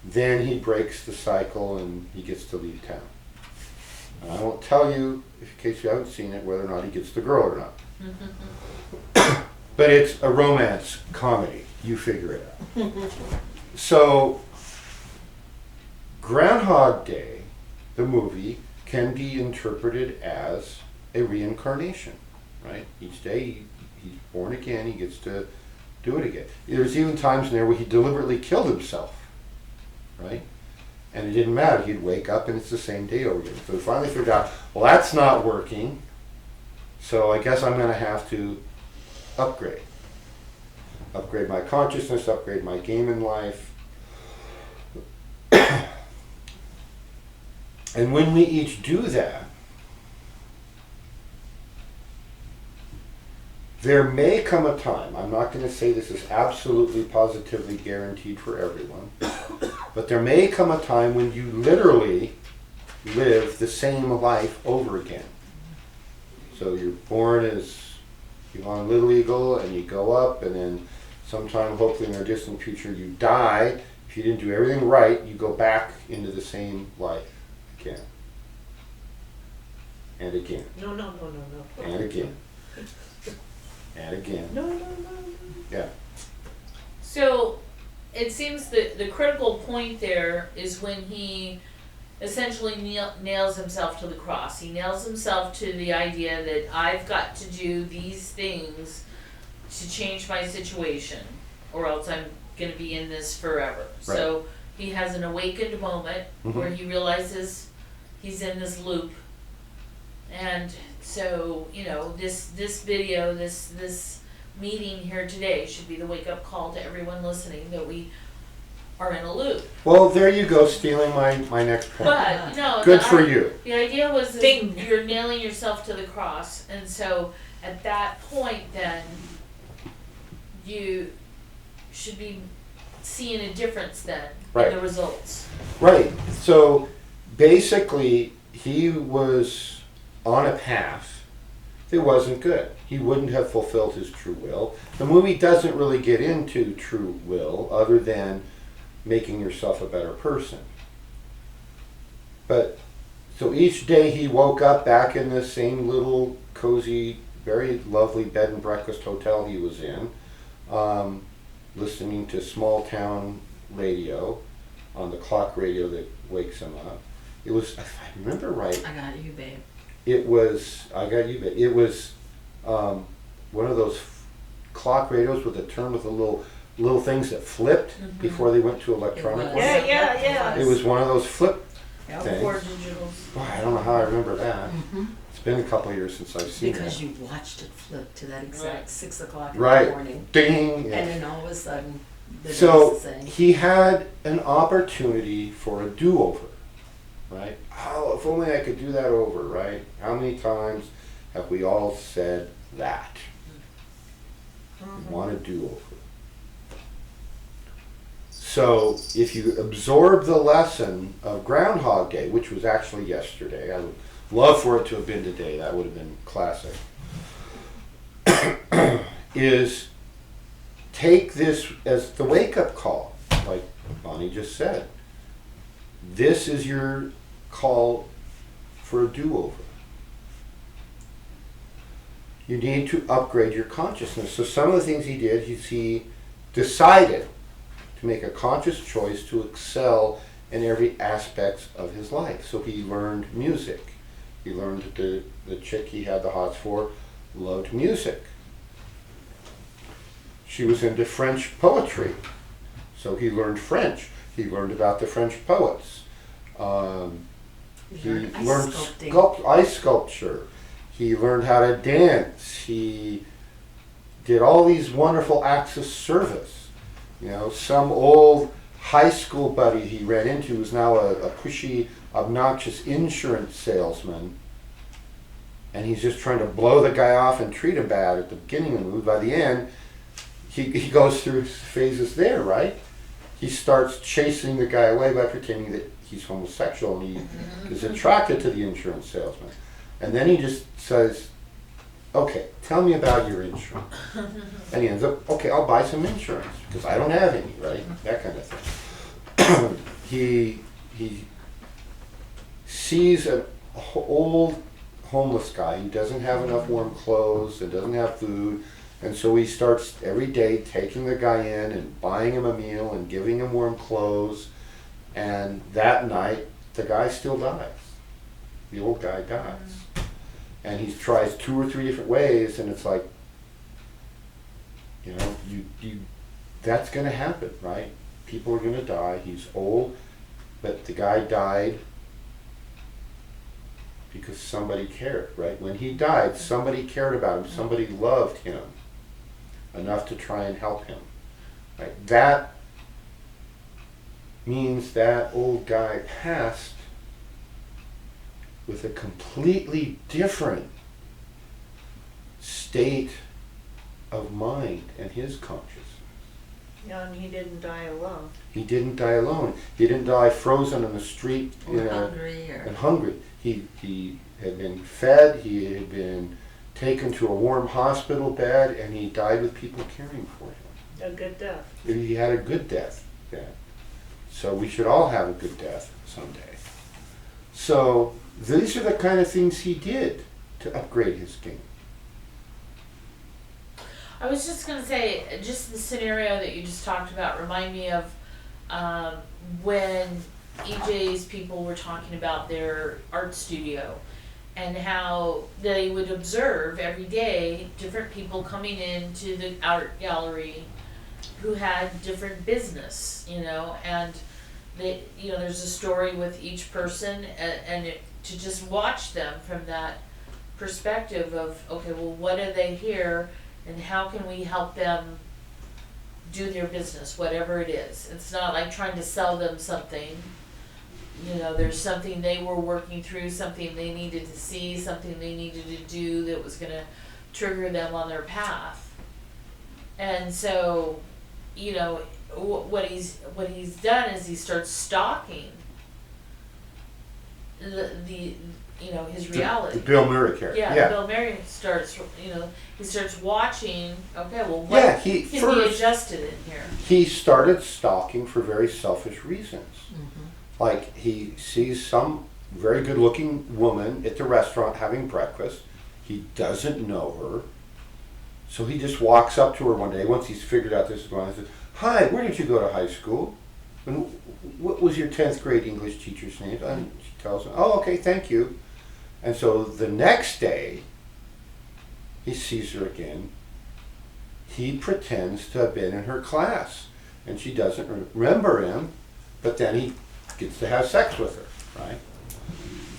then he breaks the cycle and he gets to leave town. And I won't tell you, in case you haven't seen it, whether or not he gets the girl or not. But it's a romance comedy. You figure it out. So, Groundhog Day, the movie, can be interpreted as a reincarnation, right? Each day he's born again, he gets to do it again. There's even times in there where he deliberately killed himself, right? And it didn't matter. He'd wake up and it's the same day over again. So he finally figured out, well, that's not working, so I guess I'm going to have to upgrade. Upgrade my consciousness, upgrade my game in life. And when we each do that, there may come a time, I'm not going to say this is absolutely positively guaranteed for everyone, but there may come a time when you literally live the same life over again. So you're born as Yvonne Little Eagle and you go up, and then sometime, hopefully in the distant future, you die. If you didn't do everything right, you go back into the same life again. And again. No. And again. And again. No. Yeah. So it seems that the critical point there is when he essentially nails himself to the cross. He nails himself to the idea that I've got to do these things to change my situation, or else I'm going to be in this forever. Right. So he has an awakened moment where he realizes he's in this loop. And so, you know, this video, this meeting here today should be the wake-up call to everyone listening that we are in a loop. Well, there you go, stealing my next point. But, no. Good for you. The idea was that Ding. you're nailing yourself to the cross. And so, at that point, then, you should be seeing a difference then Right. in the results. Right. So basically, he was on a path that wasn't good. He wouldn't have fulfilled his true will. The movie doesn't really get into true will other than making yourself a better person. But so each day he woke up back in the same little cozy, very lovely bed and breakfast hotel he was in, listening to small town radio on the clock radio that wakes him up. It was, if I remember right, I got you, babe. it was, I got you, but it was one of those clock radios with a turn with the little things that flipped before they went to electronic was. ones. Yeah. It was one of those flip Yep. things. Or digitals. Boy, I don't know how I remember that. Mhm. It's been a couple of years since I've seen Because that. you watched it flip to that exact Right. 6 o'clock in Right. the morning. Ding! Yeah. And then all of a sudden, the day's So the same. he had an opportunity for a do-over, right? Oh, if only I could do that over, right? How many times have we all said that? We want a do-over. So if you absorb the lesson of Groundhog Day, which was actually yesterday, I would love for it to have been today, that would have been classic, is take this as the wake-up call, like Bonnie just said. This is your call for a do-over. You need to upgrade your consciousness. So some of the things he did, he decided to make a conscious choice to excel in every aspect of his life. So he learned music. He learned that the chick he had the hots for loved music. She was into French poetry, so he learned French. He learned about the French poets. He learned ice sculpture. He learned how to dance. He did all these wonderful acts of service. You know, some old high school buddy he ran into was now a pushy, obnoxious insurance salesman. And he's just trying to blow the guy off and treat him bad at the beginning of the movie. By the end, he goes through phases there, right? He starts chasing the guy away by pretending that he's homosexual and he is attracted to the insurance salesman. And then he just says, okay, tell me about your insurance. And he ends up, okay, I'll buy some insurance because I don't have any, right? That kind of thing. He sees an old homeless guy who doesn't have enough warm clothes and doesn't have food. And so he starts every day taking the guy in and buying him a meal and giving him warm clothes. And that night, the guy still dies. The old guy dies. And he tries 2 or 3 different ways, and it's like, you know, you that's going to happen, right? People are going to die. He's old, but the guy died because somebody cared, right? When he died, somebody cared about him. Somebody loved him enough to try and help him, right? That means that old guy passed with a completely different state of mind and his consciousness. Yeah, and he didn't die alone. He didn't die alone. He didn't die frozen on the street Or hungry or... and hungry. He had been fed, he had been taken to a warm hospital bed, and he died with people caring for him. A good death. He had a good death then. So we should all have a good death someday. So these are the kind of things he did to upgrade his game. I was just gonna say, just the scenario that you just talked about remind me of when EJ's people were talking about their art studio and how they would observe every day different people coming into the art gallery who had different business, you know, and they, you know, there's a story with each person, and to just watch them from that perspective of, okay, well, what are they here, and how can we help them do their business, whatever it is. It's not like trying to sell them something. You know, there's something they were working through, something they needed to see, something they needed to do that was gonna trigger them on their path. And so, you know, what he's done is he starts stalking the his reality. The Bill Murray character. Yeah, Bill Murray starts, he starts watching, okay, well, what Yeah, he can be first adjusted in here? he started stalking for very selfish reasons. Mm-hmm. Like he sees some very good-looking woman at the restaurant having breakfast. He doesn't know her, so he just walks up to her one day once he's figured out this is going on. He says, "Hi, where did you go to high school? And what was your 10th grade English teacher's name?" And she tells him, "Oh, okay, thank you." And so the next day, he sees her again. He pretends to have been in her class, and she doesn't remember him, but then he gets to have sex with her, right?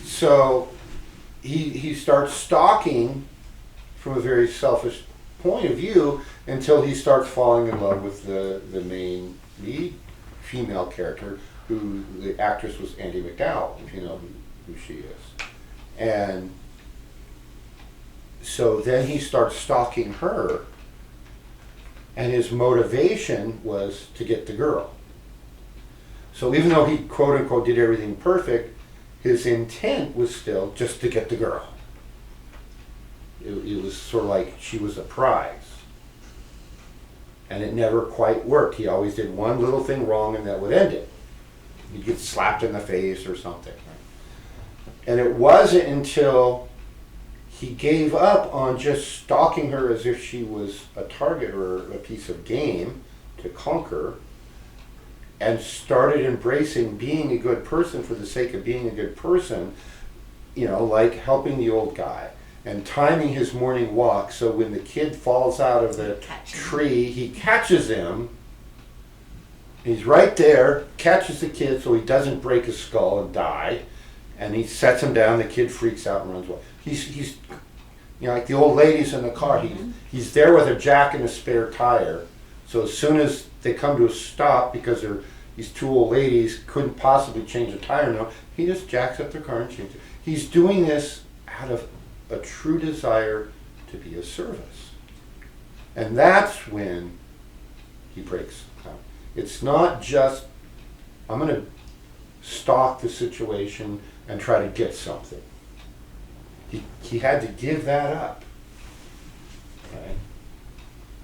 So he starts stalking from a very selfish point of view until he starts falling in love with the main lead female character, who the actress was Andie MacDowell, if you know who she is. And so then he starts stalking her, and his motivation was to get the girl. So even though he quote unquote did everything perfect, his intent was still just to get the girl. It was sort of like she was a prize. And it never quite worked. He always did one little thing wrong and that would end it. He'd get slapped in the face or something. And it wasn't until he gave up on just stalking her as if she was a target or a piece of game to conquer, and started embracing being a good person for the sake of being a good person, like helping the old guy and timing his morning walk so when the kid falls out of the tree, he catches him. He's right there, catches the kid so he doesn't break his skull and die, and he sets him down. The kid freaks out and runs away. He's like the old ladies in the car. He's there with a jack and a spare tire. So as soon as they come to a stop because these two old ladies couldn't possibly change a tire now, he just jacks up their car and changes it. He's doing this out of a true desire to be of service. And that's when he breaks down. It's not just, I'm going to stalk the situation and try to get something. He had to give that up, right,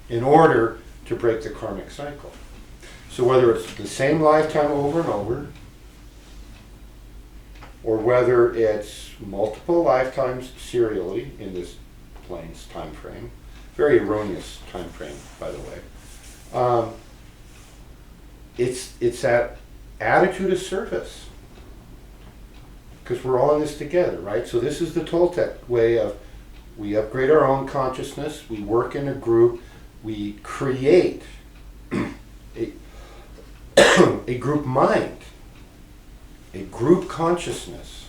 in order to break the karmic cycle. So whether it's the same lifetime over and over, or whether it's multiple lifetimes serially in this plane's time frame, very erroneous time frame, by the way, it's that attitude of service. Because we're all in this together, right? So this is the Toltec way of, we upgrade our own consciousness, we work in a group, we create a group mind, a group consciousness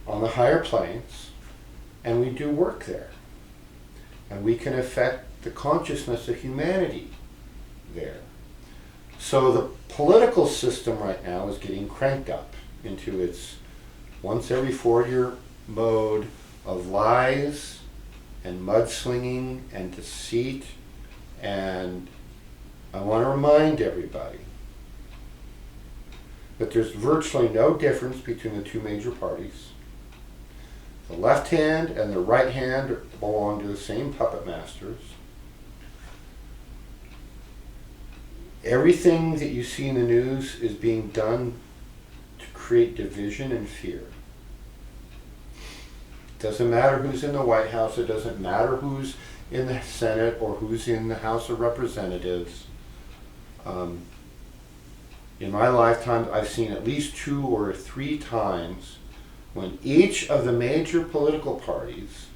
on the higher planes, and we do work there. And we can affect the consciousness of humanity there. So the political system right now is getting cranked up into its once every 4-year mode of lies and mudslinging and deceit. And I want to remind everybody that there's virtually no difference between the two major parties. The left hand and the right hand belong to the same puppet masters. Everything that you see in the news is being done to create division and fear. It doesn't matter who's in the White House, it doesn't matter who's in the Senate or who's in the House of Representatives. In my lifetime, I've seen at least 2 or 3 times when each of the major political parties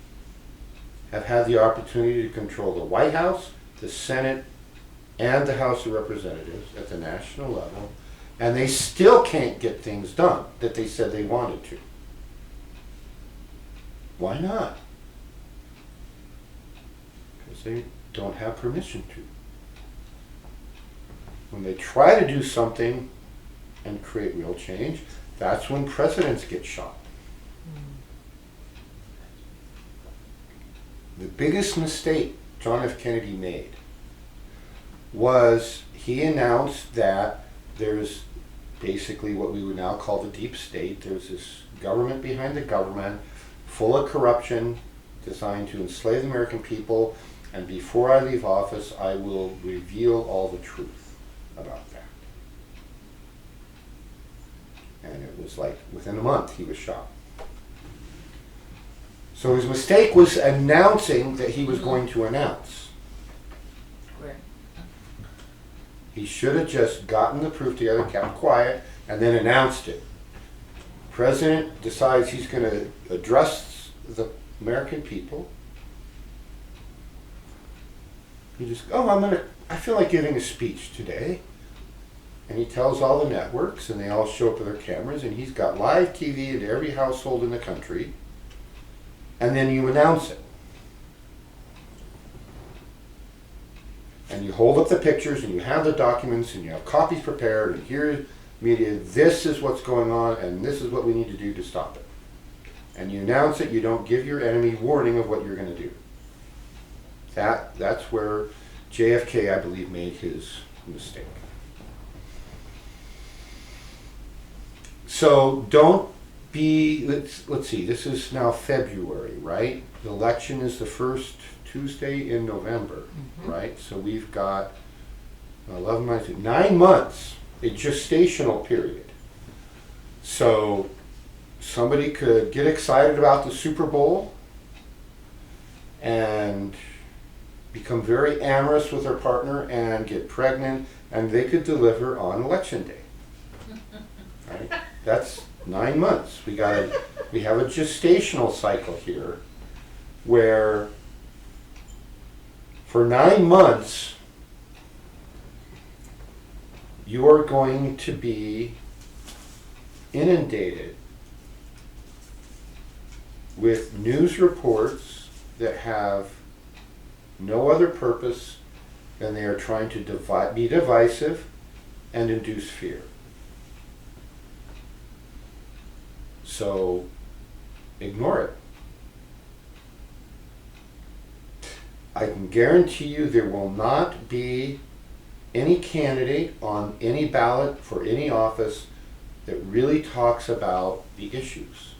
have had the opportunity to control the White House, the Senate, and the House of Representatives at the national level, and they still can't get things done that they said they wanted to. Why not? Because they don't have permission to. When they try to do something and create real change, that's when presidents get shot. The biggest mistake John F. Kennedy made was he announced that there's basically what we would now call the deep state. There's this government behind the government, full of corruption, designed to enslave the American people, and before I leave office, I will reveal all the truth about that. And it was like within a month he was shot. So his mistake was announcing that he was going to announce. Right. He should have just gotten the proof together, kept quiet, and then announced it. President decides he's going to address the American people. He just, I feel like giving a speech today. And he tells all the networks, and they all show up with their cameras, and he's got live TV into every household in the country. And then you announce it. And you hold up the pictures, and you have the documents, and you have copies prepared, and here's media, this is what's going on, and this is what we need to do to stop it. And you announce it, you don't give your enemy warning of what you're going to do. That's where JFK, I believe, made his mistake. So don't be, let's see, this is now February, right? The election is the first Tuesday in November, right? So we've got 11 months, 9 months, a gestational period. So somebody could get excited about the Super Bowl and become very amorous with their partner and get pregnant, and they could deliver on election day. Right? That's 9 months. We have a gestational cycle here where for 9 months you are going to be inundated with news reports that have no other purpose than they are trying to be divisive and induce fear. So ignore it. I can guarantee you there will not be any candidate on any ballot for any office that really talks about the issues.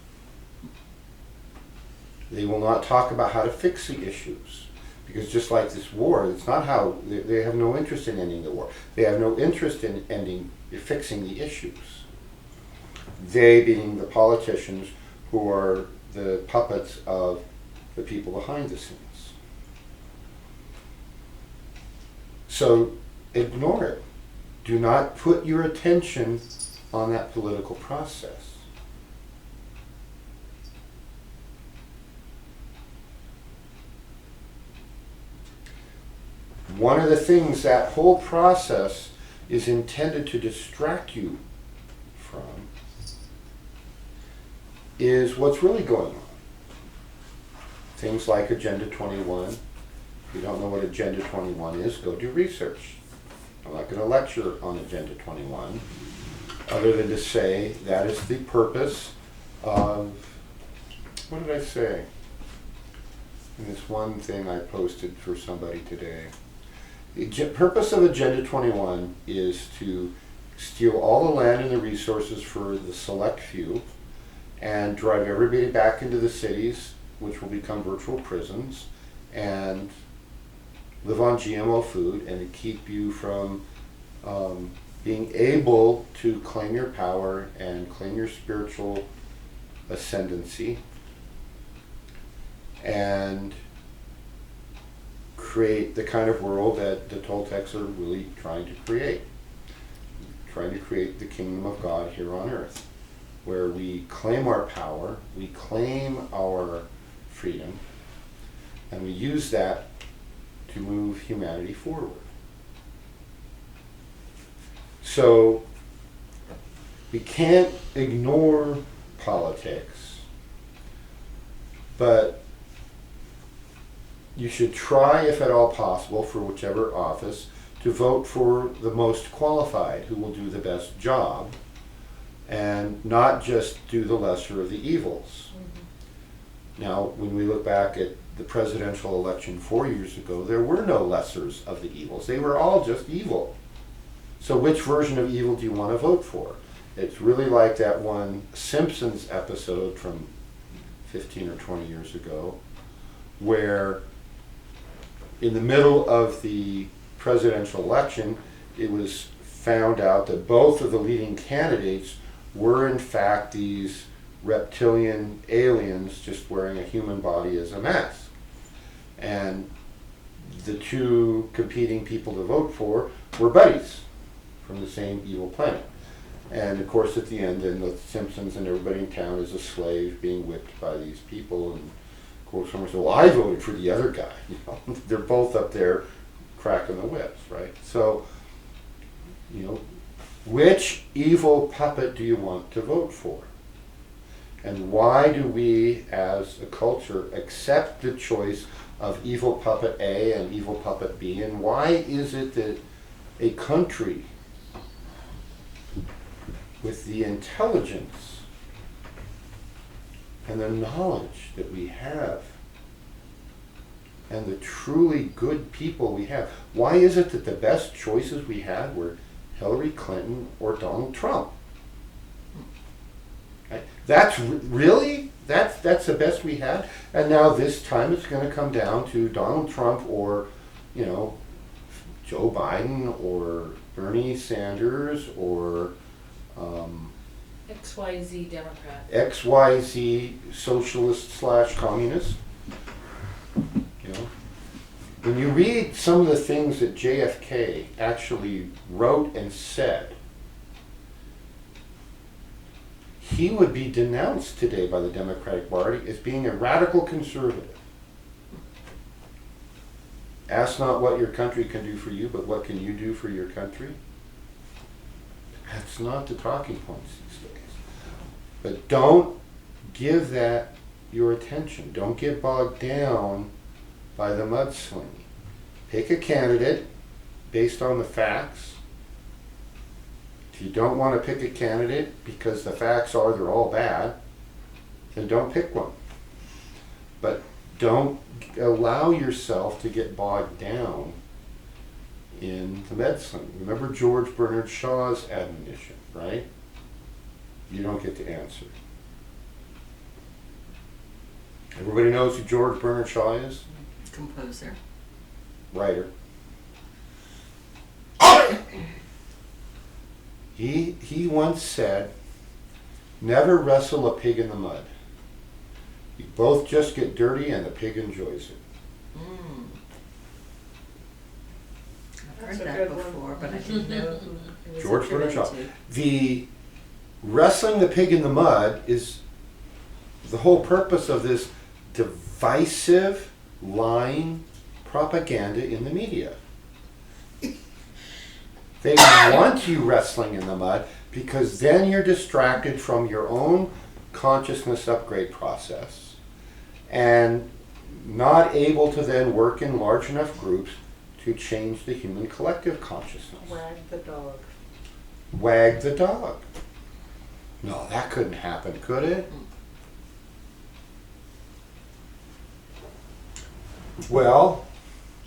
They will not talk about how to fix the issues. Because just like this war, it's not how, they have no interest in ending the war. They have no interest in fixing the issues. They being the politicians who are the puppets of the people behind the scenes. So ignore it. Do not put your attention on that political process. One of the things that whole process is intended to distract you from is what's really going on. Things like Agenda 21. If you don't know what Agenda 21 is, go do research. I'm not going to lecture on Agenda 21, other than to say that is the purpose of, what did I say? And this one thing I posted for somebody today. The purpose of Agenda 21 is to steal all the land and the resources for the select few and drive everybody back into the cities, which will become virtual prisons, and live on GMO food, and to keep you from being able to claim your power and claim your spiritual ascendancy and create the kind of world that the Toltecs are really trying to create. Trying to create the kingdom of God here on earth, where we claim our power, we claim our freedom, and we use that to move humanity forward. So we can't ignore politics, but you should try, if at all possible, for whichever office, to vote for the most qualified, who will do the best job, and not just do the lesser of the evils. Mm-hmm. Now, when we look back at the presidential election 4 years ago, there were no lessers of the evils. They were all just evil. So which version of evil do you want to vote for? It's really like that one Simpsons episode from 15 or 20 years ago, where in the middle of the presidential election, it was found out that both of the leading candidates were in fact these reptilian aliens just wearing a human body as a mask. And the two competing people to vote for were buddies from the same evil planet. And of course at the end, then the Simpsons and everybody in town is a slave being whipped by these people. And of course someone said, well, I voted for the other guy. You know, they're both up there cracking the whips, right? So, you know, which evil puppet do you want to vote for? And why do we as a culture accept the choice of evil puppet A and evil puppet B? And why is it that a country with the intelligence and the knowledge that we have and the truly good people we have, why is it that the best choices we had were Hillary Clinton or Donald Trump? Right? That's the best we had, and now this time it's going to come down to Donald Trump or, you know, Joe Biden or Bernie Sanders or XYZ Democrat. XYZ socialist / communist. You know, when you read some of the things that JFK actually wrote and said, he would be denounced today by the Democratic Party as being a radical conservative. Ask not what your country can do for you, but what can you do for your country? That's not the talking points these days. But don't give that your attention. Don't get bogged down by the mudslinging. Pick a candidate based on the facts. If you don't want to pick a candidate because the facts are they're all bad, then don't pick one. But don't allow yourself to get bogged down in the mudslinging. Remember George Bernard Shaw's admonition, right? You don't get to answer. Everybody knows who George Bernard Shaw is? Composer. Writer. He once said, never wrestle a pig in the mud. You both just get dirty and the pig enjoys it. Mm. I've That's heard a that good one. before, but I didn't know who it was George Bernard Shaw. attributed to. The wrestling the pig in the mud is the whole purpose of this divisive, lying propaganda in the media. They want you wrestling in the mud because then you're distracted from your own consciousness upgrade process and not able to then work in large enough groups to change the human collective consciousness. Wag the dog. Wag the dog. No, that couldn't happen, could it? Well,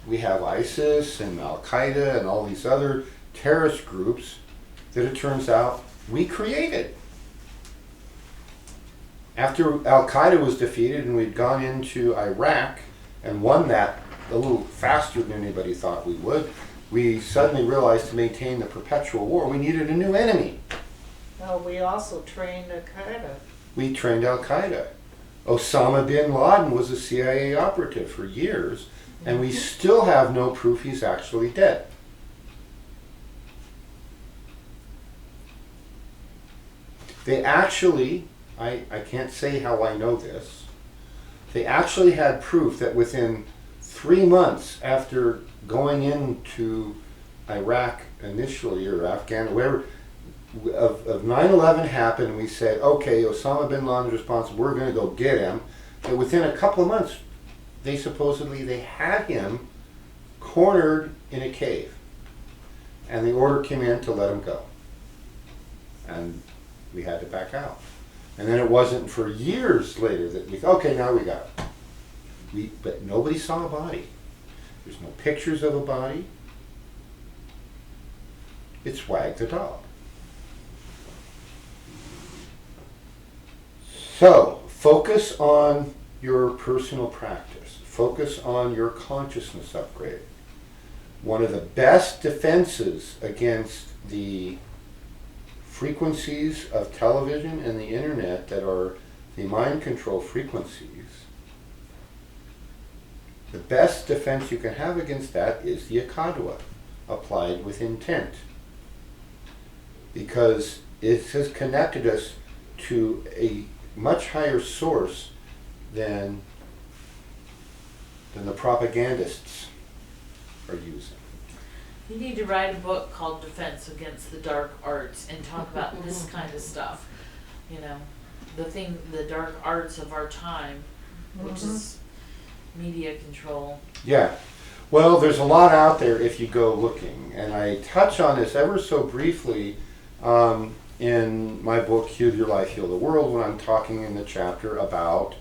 we have ISIS and Al-Qaeda and all these other terrorist groups that it turns out we created. After Al-Qaeda was defeated and we'd gone into Iraq and won that a little faster than anybody thought we would, we suddenly realized to maintain the perpetual war, we needed a new enemy. No, we also trained Al-Qaeda. We trained Al-Qaeda. Osama bin Laden was a CIA operative for years, and we still have no proof he's actually dead. They actually, I can't say how I know this, they actually had proof that within 3 months after going into Iraq initially, or Afghanistan, wherever, of 9/11 happened, and we said, okay, Osama bin Laden's responsible, we're going to go get him. And within a couple of months, they had him cornered in a cave. And the order came in to let him go. And we had to back out. And then it wasn't for years later that we thought, okay, now we got it. but nobody saw a body. There's no pictures of a body. It's Wag the dog. So, focus on your personal practice. Focus on your consciousness upgrade. One of the best defenses against the frequencies of television and the internet that are the mind control frequencies, the best defense you can have against that is the Akadwa, applied with intent. Because it has connected us to a much higher source than the propagandists are using. You need to write a book called Defense Against the Dark Arts and talk about this kind of stuff. You know, the dark arts of our time, which is media control. Yeah. Well, there's a lot out there if you go looking. And I touch on this ever so briefly in my book, Heal Your Life, Heal the World, when I'm talking in the chapter about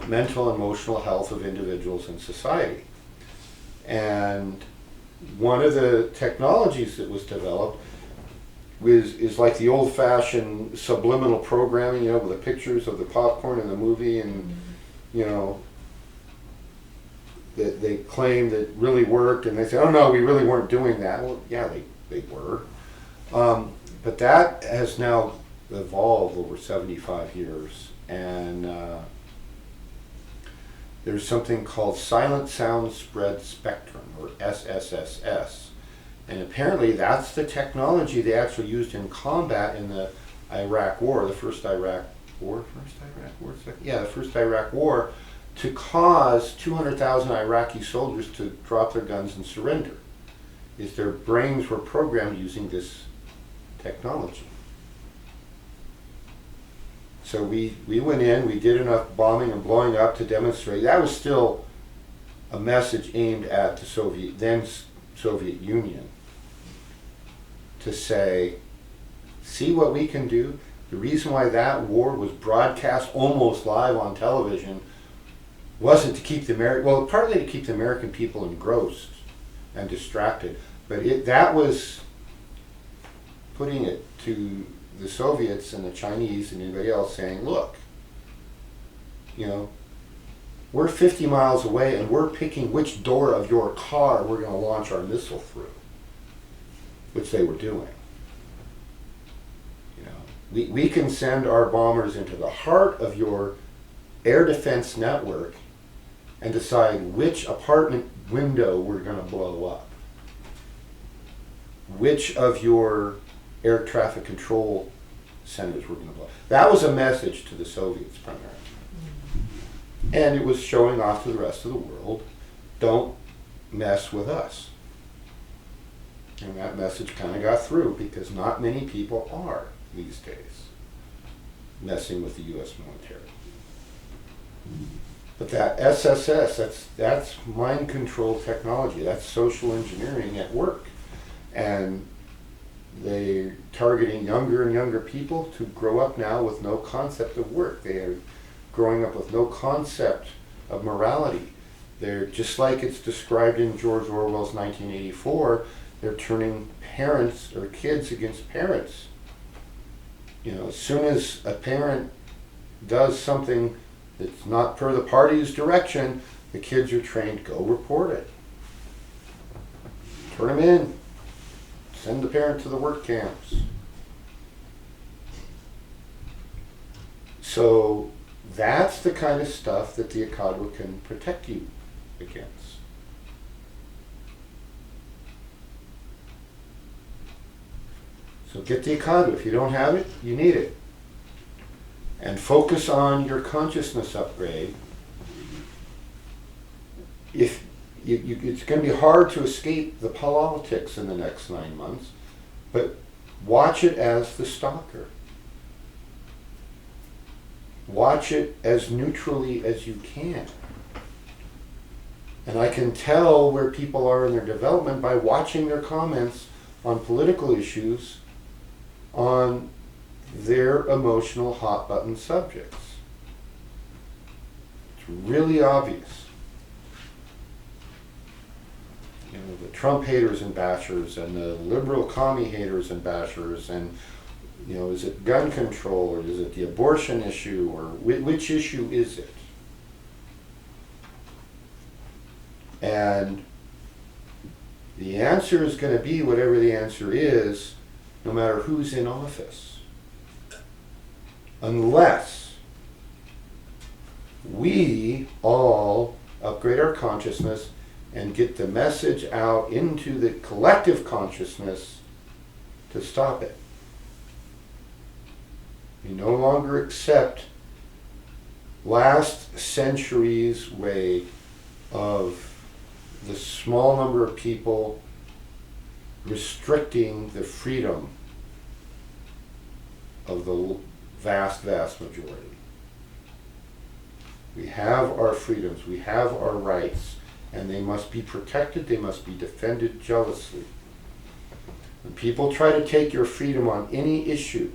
mental and emotional health of individuals in society. And one of the technologies that was developed is like the old-fashioned subliminal programming, with the pictures of the popcorn in the movie, and that they claim that really worked, and they say, oh no, we really weren't doing that. Well, yeah, they were. But that has now evolved over 75 years, and there's something called Silent Sound Spread Spectrum, or SSSS. And apparently that's the technology they actually used in combat in the Iraq War, the first Iraq War, to cause 200,000 Iraqi soldiers to drop their guns and surrender. Is their brains were programmed using this technology. So we went in, we did enough bombing and blowing up to demonstrate. That was still a message aimed at the then Soviet Union, to say, see what we can do. The reason why that war was broadcast almost live on television wasn't to keep partly to keep the American people engrossed and distracted, but that was putting it to the Soviets and the Chinese and anybody else, saying, look, we're 50 miles away and we're picking which door of your car we're going to launch our missile through, which they were doing. We can send our bombers into the heart of your air defense network and decide which apartment window we're going to blow up, which of your air traffic control centers we're going to blow up. That was a message to the Soviets primarily. And it was showing off to the rest of the world, don't mess with us. And that message kind of got through, because not many people are these days messing with the U.S. military. But that SSS, that's mind control technology. That's social engineering at work. And they're targeting younger and younger people to grow up now with no concept of work. They are growing up with no concept of morality. They're just like it's described in George Orwell's 1984, they're turning parents or kids against parents. As soon as a parent does something that's not per the party's direction, the kids are trained, go report it. Turn them in. Send the parent to the work camps. So that's the kind of stuff that the Akadwa can protect you against. So get the Akadwa. If you don't have it, you need it. And focus on your consciousness upgrade. It's going to be hard to escape the politics in the next 9 months, but watch it as the stalker. Watch it as neutrally as you can. And I can tell where people are in their development by watching their comments on political issues, on their emotional hot button subjects. It's really obvious. you know, the Trump haters and bashers and the liberal commie haters and bashers, and you know, is it gun control or is it the abortion issue, or which issue is it? And the answer is going to be whatever the answer is, no matter who's in office. Unless we all upgrade our consciousness and get the message out into the collective consciousness to stop it. We no longer accept last century's way of the small number of people restricting the freedom of the vast majority. We have our freedoms, we have our rights, and they must be protected, they must be defended jealously. When people try to take your freedom on any issue,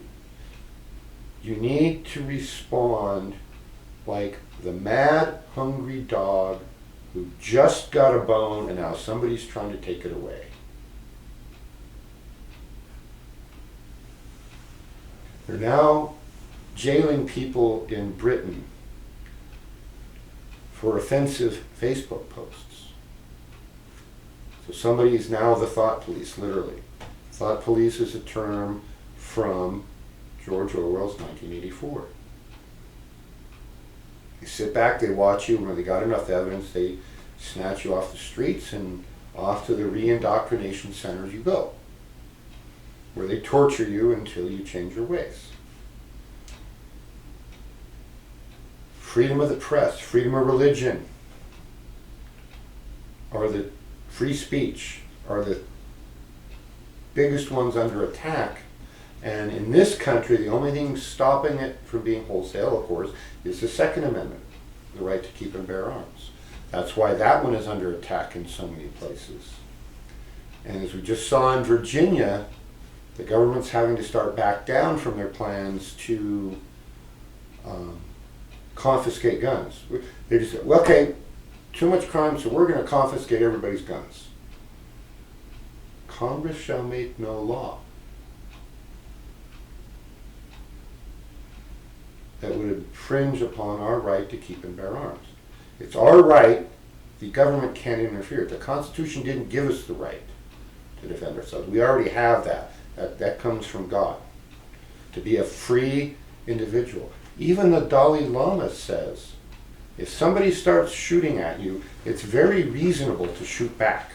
you need to respond like the mad, hungry dog who just got a bone and now somebody's trying to take it away. They're now jailing people in Britain for offensive Facebook posts. So somebody is now the thought police, literally. Thought police is a term from George Orwell's 1984. They sit back, they watch you, and when they got enough evidence, they snatch you off the streets and off to the re-indoctrination centers you go, where they torture you until you change your ways. Freedom of the press, freedom of religion, or the free speech are the biggest ones under attack. And in this country, the only thing stopping it from being wholesale, of course, is the Second Amendment, the right to keep and bear arms. That's why that one is under attack in so many places. And as we just saw in Virginia, the government's having to start back down from their plans to confiscate guns. They just said, well, okay, too much crime, so we're going to confiscate everybody's guns. Congress shall make no law that would infringe upon our right to keep and bear arms. It's our right. The government can't interfere. The Constitution didn't give us the right to defend ourselves. We already have that. That comes from God. To be a free individual. Even the Dalai Lama says, if somebody starts shooting at you, it's very reasonable to shoot back.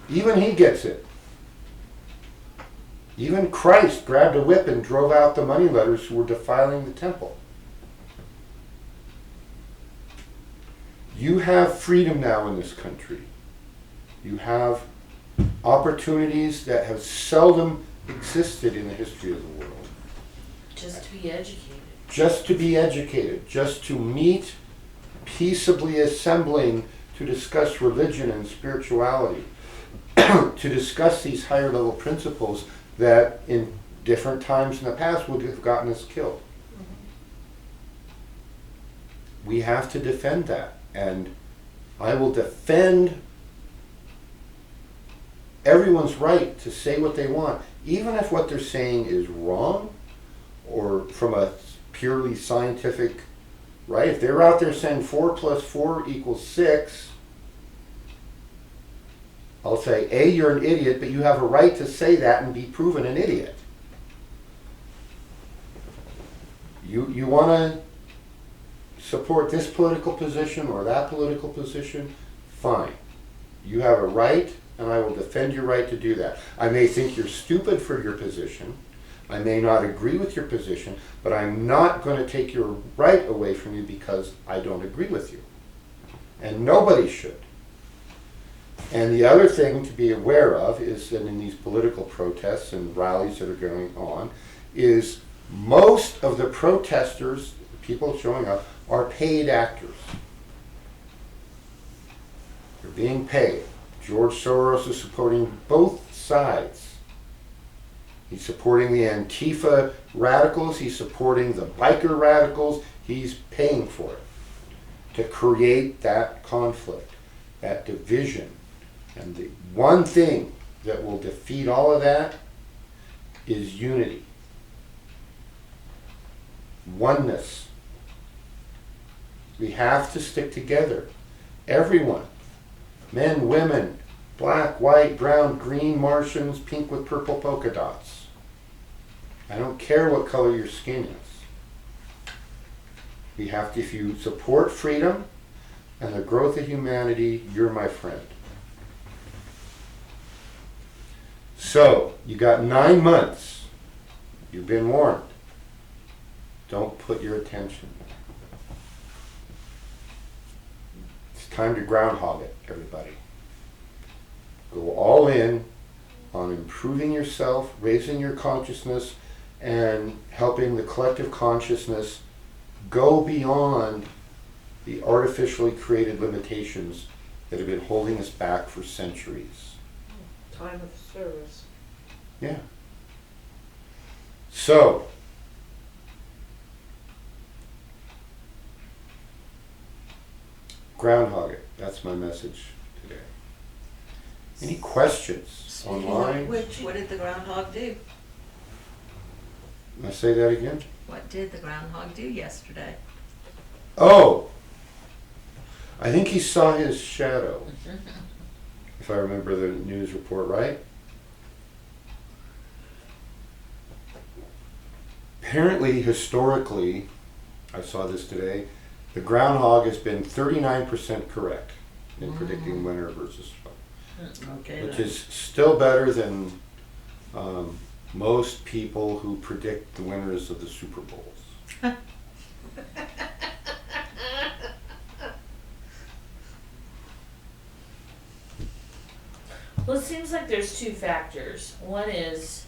Even he gets it. Even Christ grabbed a whip and drove out the moneyletters who were defiling the temple. You have freedom now in this country. You have opportunities that have seldom existed in the history of the world. Just to be educated. Just to be educated, just to meet, peaceably assembling to discuss religion and spirituality, to discuss these higher level principles that in different times in the past would have gotten us killed. We have to defend that, and I will defend everyone's right to say what they want, even if what they're saying is wrong or from a purely scientific, right? If they're out there saying 4 plus 4 equals 6, I'll say, A, you're an idiot, but you have a right to say that and be proven an idiot. You want to support this political position or that political position? Fine. You have a right, and I will defend your right to do that. I may think you're stupid for your position. I may not agree with your position, but I'm not going to take your right away from you because I don't agree with you. And nobody should. And the other thing to be aware of is that in these political protests and rallies that are going on, is most of the protesters, the people showing up, are paid actors. They're being paid. George Soros is supporting both sides. He's supporting the Antifa radicals, he's supporting the biker radicals, he's paying for it to create that conflict. that division. And the one thing that will defeat all of that is unity. Oneness. We have to stick together. Everyone. Men, women, black, white, brown, green, Martians, pink with purple polka dots. I don't care what color your skin is. We have to, if you support freedom and the growth of humanity, you're my friend. So, you got 9 months. You've been warned. Don't put your attention. It's time to groundhog it, everybody. Go all in on improving yourself, raising your consciousness, and helping the collective consciousness go beyond the artificially created limitations that have been holding us back for centuries. Time of service. Yeah. So, groundhog it. That's my message today. Any questions Speaking online? of which, what did the groundhog do? Can I say that again? What did the groundhog do yesterday? Oh! I think he saw his shadow. If I remember the news report right. Apparently, historically, I saw this today, the groundhog has been 39% correct in predicting winter versus fall, Okay. which is still better than most people who predict the winners of the Super Bowls. Well, it seems like there's two factors. One is,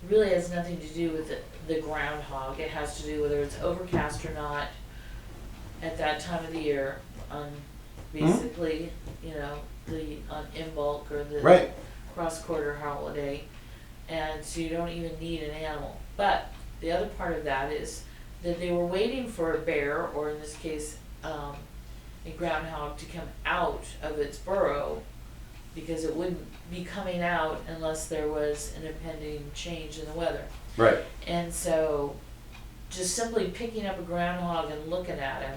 really has nothing to do with the groundhog. It has to do whether it's overcast or not at that time of the year on basically, you know, the on Imbolc or the Right. cross-quarter holiday. And so you don't even need an animal. But the other part of that is that they were waiting for a bear, or in this case, a groundhog, to come out of its burrow, because it wouldn't be coming out unless there was an impending change in the weather. Right. And so just simply picking up a groundhog and looking at him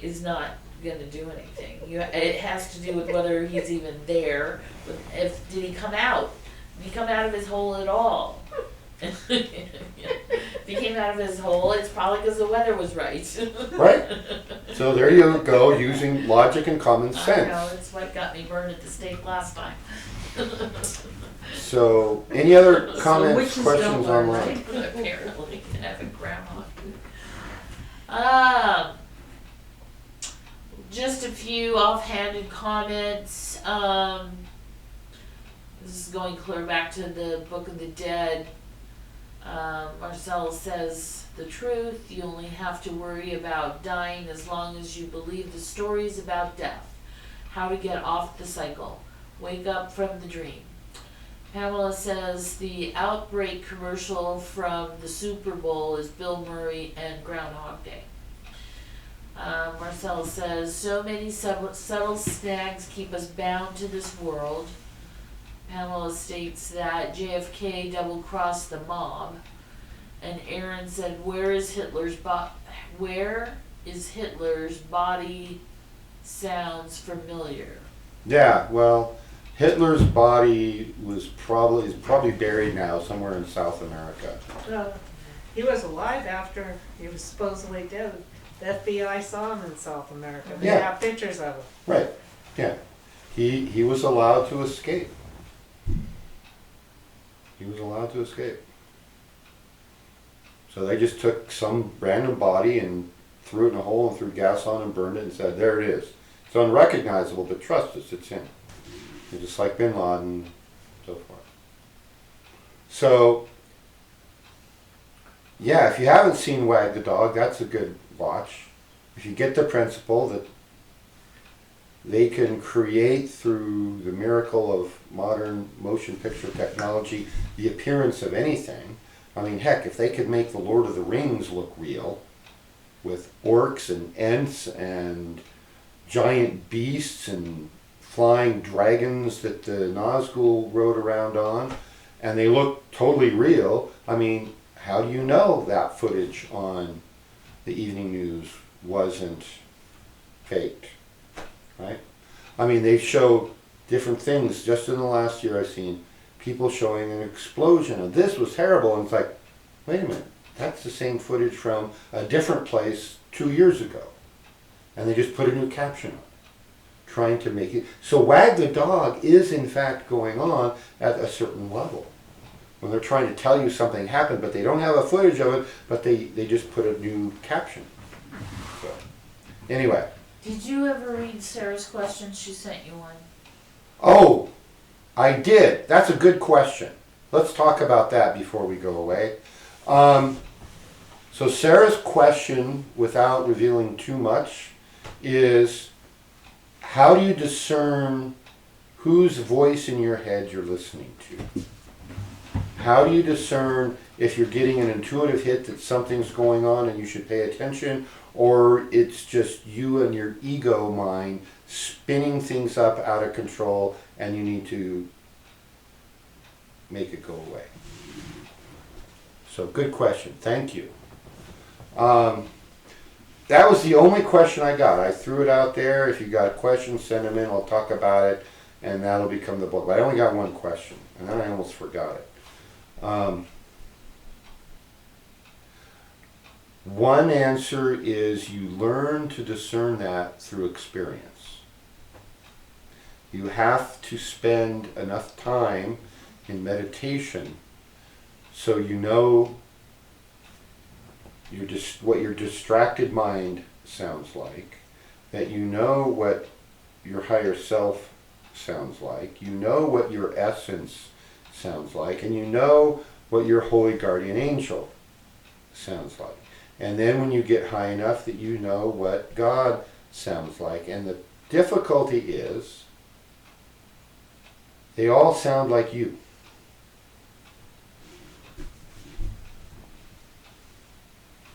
is not going to do anything. It has to do with whether he's even there. Did he come out? Did he come out of his hole at all? If he came out of his hole, it's probably because the weather was right. Right. So there you go, using logic and common I know, sense. it's what got me burned at the stake last time. So, any other So comments, witches questions don't learn, online? right? Apparently, having groundhog. Just a few offhanded comments. This is going clear back to the Book of the Dead. Marcel says the truth. You only have to worry about dying as long as you believe the stories about death. How to get off the cycle. Wake up from the dream. Pamela says the Outbreak commercial from the Super Bowl is Bill Murray and Groundhog Day. Marcel says so many subtle snags keep us bound to this world. Pamela states that JFK double-crossed the mob. And Aaron said, where is Hitler's body sounds familiar? Yeah, well, Hitler's body is probably buried now somewhere in South America. He was alive after he was supposedly dead. The FBI saw him in South America. They Yeah. have pictures of him. Right, yeah. He was allowed to escape. He was allowed to escape. So they just took some random body and threw it in a hole and threw gas on it and burned it and said, there it is. It's unrecognizable, but trust us, it's him. And just like Bin Laden and so forth. So, yeah, if you haven't seen Wag the Dog, that's a good watch. If you get the principle that they can create through the miracle of modern motion picture technology the appearance of anything. I mean, heck, if they could make the Lord of the Rings look real with orcs and ents and giant beasts and flying dragons that the Nazgul rode around on, and they look totally real. I mean, how do you know that footage on the evening news wasn't faked, right? I mean, they show different things. Just in the last year I've seen people showing an explosion, and this was terrible, and it's like, wait a minute, that's the same footage from a different place 2 years ago. And they just put a new caption on it, trying to make it. So wag the dog is in fact going on at a certain level. When they're trying to tell you something happened, but they don't have a footage of it, but they just put a new caption. So, anyway. Did you ever read Sarah's question? She sent you one. Oh, I did. That's a good question. Let's talk about that before we go away. So Sarah's question, without revealing too much, is how do you discern whose voice in your head you're listening to? How do you discern if you're getting an intuitive hit that something's going on and you should pay attention, or it's just you and your ego mind spinning things up out of control and you need to make it go away? So good question. Thank you. That was the only question I got. I threw it out there. If you got questions, send them in. I'll talk about it, and that'll become the book. But I only got one question, and then I almost forgot it. One answer is you learn to discern that through experience. You have to spend enough time in meditation so you know what your distracted mind sounds like, that you know what your higher self sounds like, you know what your essence sounds like, and you know what your holy guardian angel sounds like. And then when you get high enough that you know what God sounds like. And the difficulty is they all sound like you.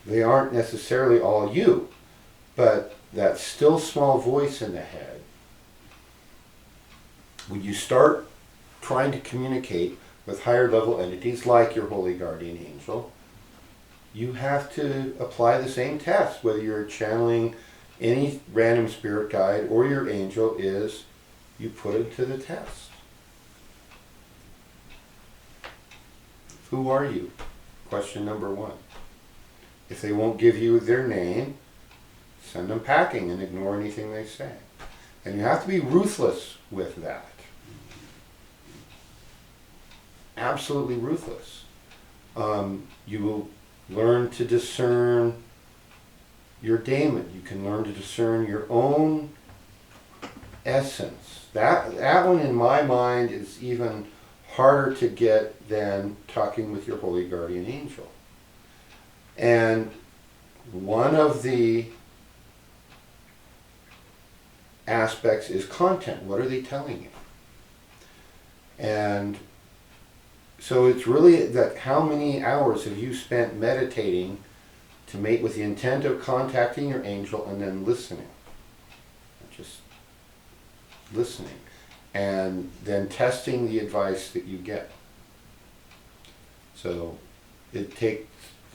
They aren't necessarily all you, but that still small voice in the head, when you start trying to communicate with higher level entities like your holy guardian angel, you have to apply the same test, whether you're channeling any random spirit guide or your angel, is you put it to the test. Who are you? Question number one. If they won't give you their name, send them packing and ignore anything they say. And you have to be ruthless with that. Absolutely ruthless. You will learn to discern your daemon. You can learn to discern your own essence. That one in my mind is even harder to get than talking with your holy guardian angel. And one of the aspects is content. What are they telling you? And so it's really that how many hours have you spent meditating to mate with the intent of contacting your angel and then listening. Just listening. And then testing the advice that you get. So the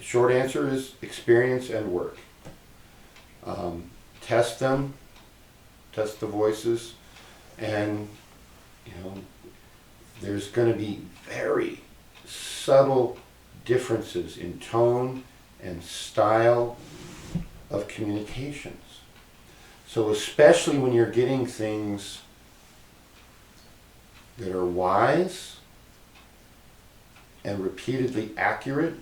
short answer is experience and work. Test them, test the voices, and there's going to be very subtle differences in tone and style of communications. So especially when you're getting things that are wise and repeatedly accurate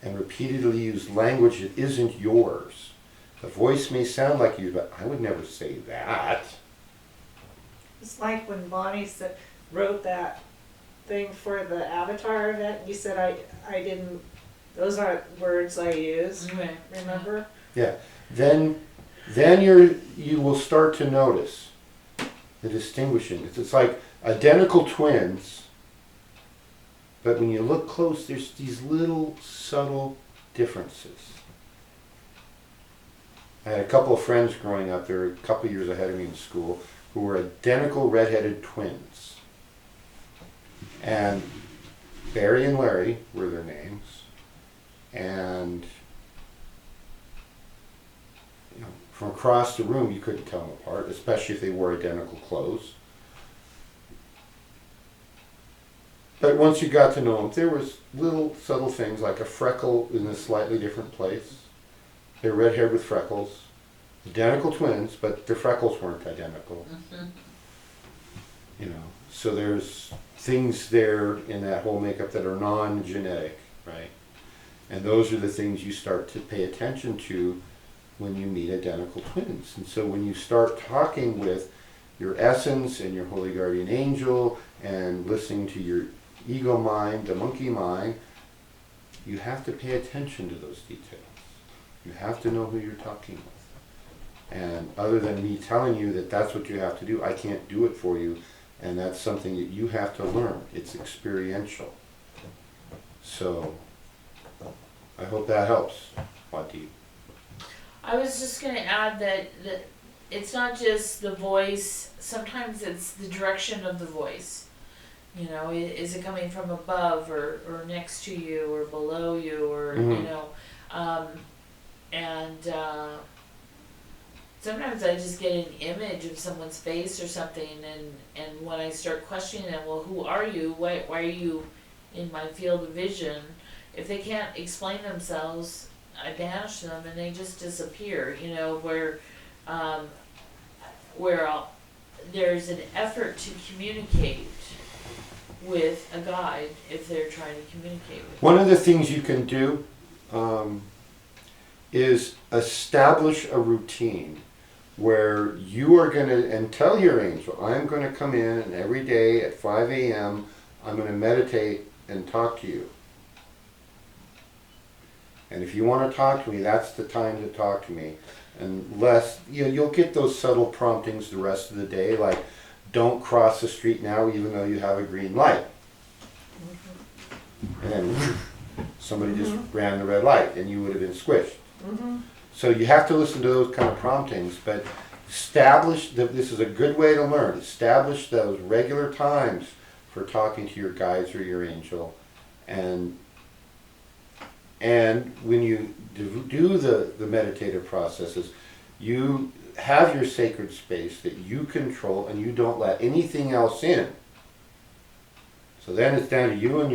and repeatedly use language that isn't yours. The voice may sound like you, but I would never say that. It's like when Bonnie wrote that thing for the Avatar event. You said I didn't. Those aren't words I use. Right. Remember? Yeah. Then you will start to notice the distinguishing. It's like identical twins, but when you look close, there's these little subtle differences. I had a couple of friends growing up. They were a couple of years ahead of me in school. who were identical redheaded twins. And Barry and Larry were their names. And you know, from across the room you couldn't tell them apart, especially if they wore identical clothes. But once you got to know them, there was little subtle things like a freckle in a slightly different place. They're red-haired with freckles. Identical twins, but their freckles weren't identical. Mhm. You know, so there's things there in that whole makeup that are non-genetic, right? And those are the things you start to pay attention to when you meet identical twins. And so when you start talking with your essence and your holy guardian angel and listening to your ego mind, the monkey mind, you have to pay attention to those details. You have to know who you're talking with. And other than me telling you that that's what you have to do, I can't do it for you. And that's something that you have to learn. It's experiential. So, I hope that helps, Wati. I was just gonna add that it's not just the voice, sometimes it's the direction of the voice. You know, is it coming from above or next to you or below you or, you know, sometimes I just get an image of someone's face or something and when I start questioning them, well, who are you? Why are you in my field of vision? If they can't explain themselves, I banish them and they just disappear, you know, where there's an effort to communicate with a guide if they're trying to communicate with One of the things you can do is establish a routine where you are going to, and tell your angel, I'm going to come in and every day at 5 a.m. I'm going to meditate and talk to you. And if you want to talk to me, that's the time to talk to me. Unless, you'll get those subtle promptings the rest of the day, like don't cross the street now even though you have a green light. And then somebody just ran the red light and you would have been squished. So you have to listen to those kind of promptings, but establish that this is a good way to learn. Establish those regular times for talking to your guides or your angel. And when you do the meditative processes, you have your sacred space that you control and you don't let anything else in. So then it's down to you and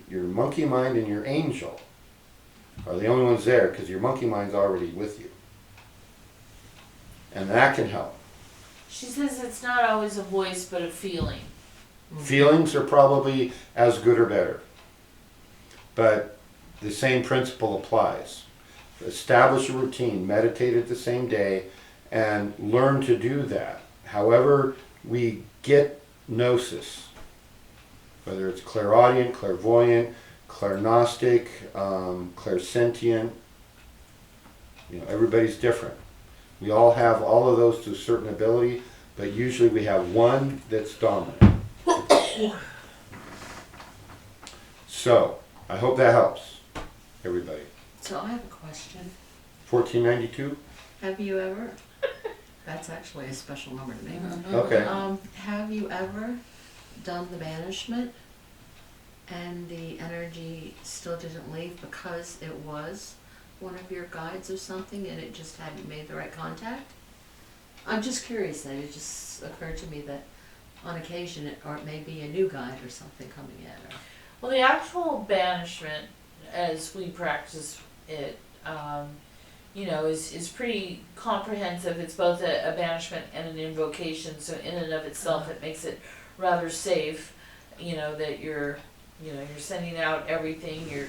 your monkey mind and your angel are the only ones there because your monkey mind's already with you. And that can help. She says it's not always a voice but a feeling. Feelings are probably as good or better. But the same principle applies. Establish a routine, meditate it the same day, and learn to do that. However we get gnosis, whether it's clairaudient, clairvoyant, clairgnostic, clairsentient, everybody's different. We all have all of those to a certain ability, but usually we have one that's dominant. So, I hope that helps everybody. So I have a question. 1492? Have you ever, that's actually a special number to me. Okay. Have you ever done the banishment and the energy still didn't leave because it was one of your guides or something and it just hadn't made the right contact? I'm just curious that it just occurred to me that on occasion, or it may be a new guide or something coming in. Or, Well, the actual banishment, as we practice it, is pretty comprehensive. It's both a banishment and an invocation, so in and of itself it makes it rather safe, that you're sending out everything, you're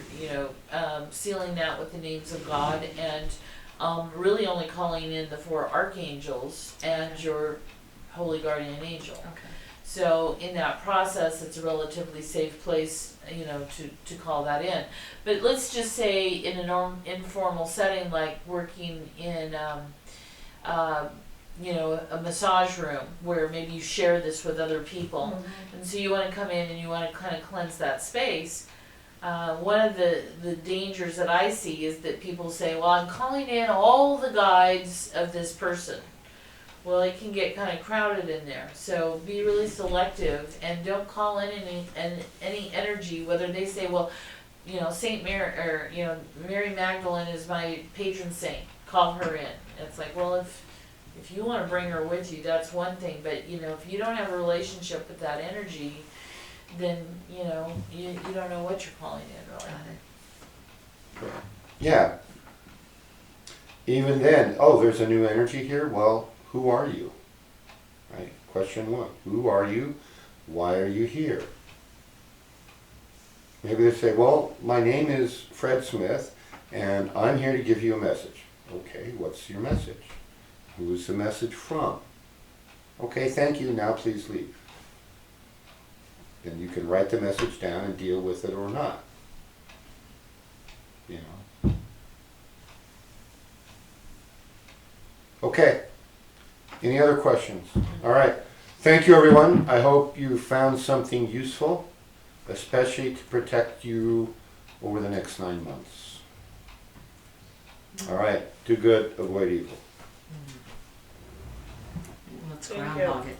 sealing that with the names of God, and really only calling in the 4 archangels and your holy guardian angel. okay. So in that process, it's a relatively safe place, to call that in. But let's just say in an informal setting, like working in, a massage room where maybe you share this with other people. And so you want to come in and you want to kind of cleanse that space. One of the dangers that I see is that people say, well, I'm calling in all the guides of this person. well, it can get kind of crowded in there. So be really selective and don't call in any energy, whether they say, well, you know, Saint Mary, or, you know, Mary Magdalene is my patron saint, call her in. It's like, well, if you want to bring her with you, that's one thing, but, you know, if you don't have a relationship with that energy, then, you know, you don't know what you're calling in, really. Got it. Yeah. Even then, oh, there's a new energy here? Well, who are you? Right? Question one. Who are you? Why are you here? Maybe they say, well, my name is Fred Smith, and I'm here to give you a message. Okay, what's your message? Who is the message from? Okay, thank you, now please leave. Then you can write the message down and deal with it or not. You know. Okay. Any other questions? All right. Thank you, everyone. I hope you found something useful, especially to protect you over the next 9 months. All right. Do good, avoid evil. Let's Thank you. groundhog it.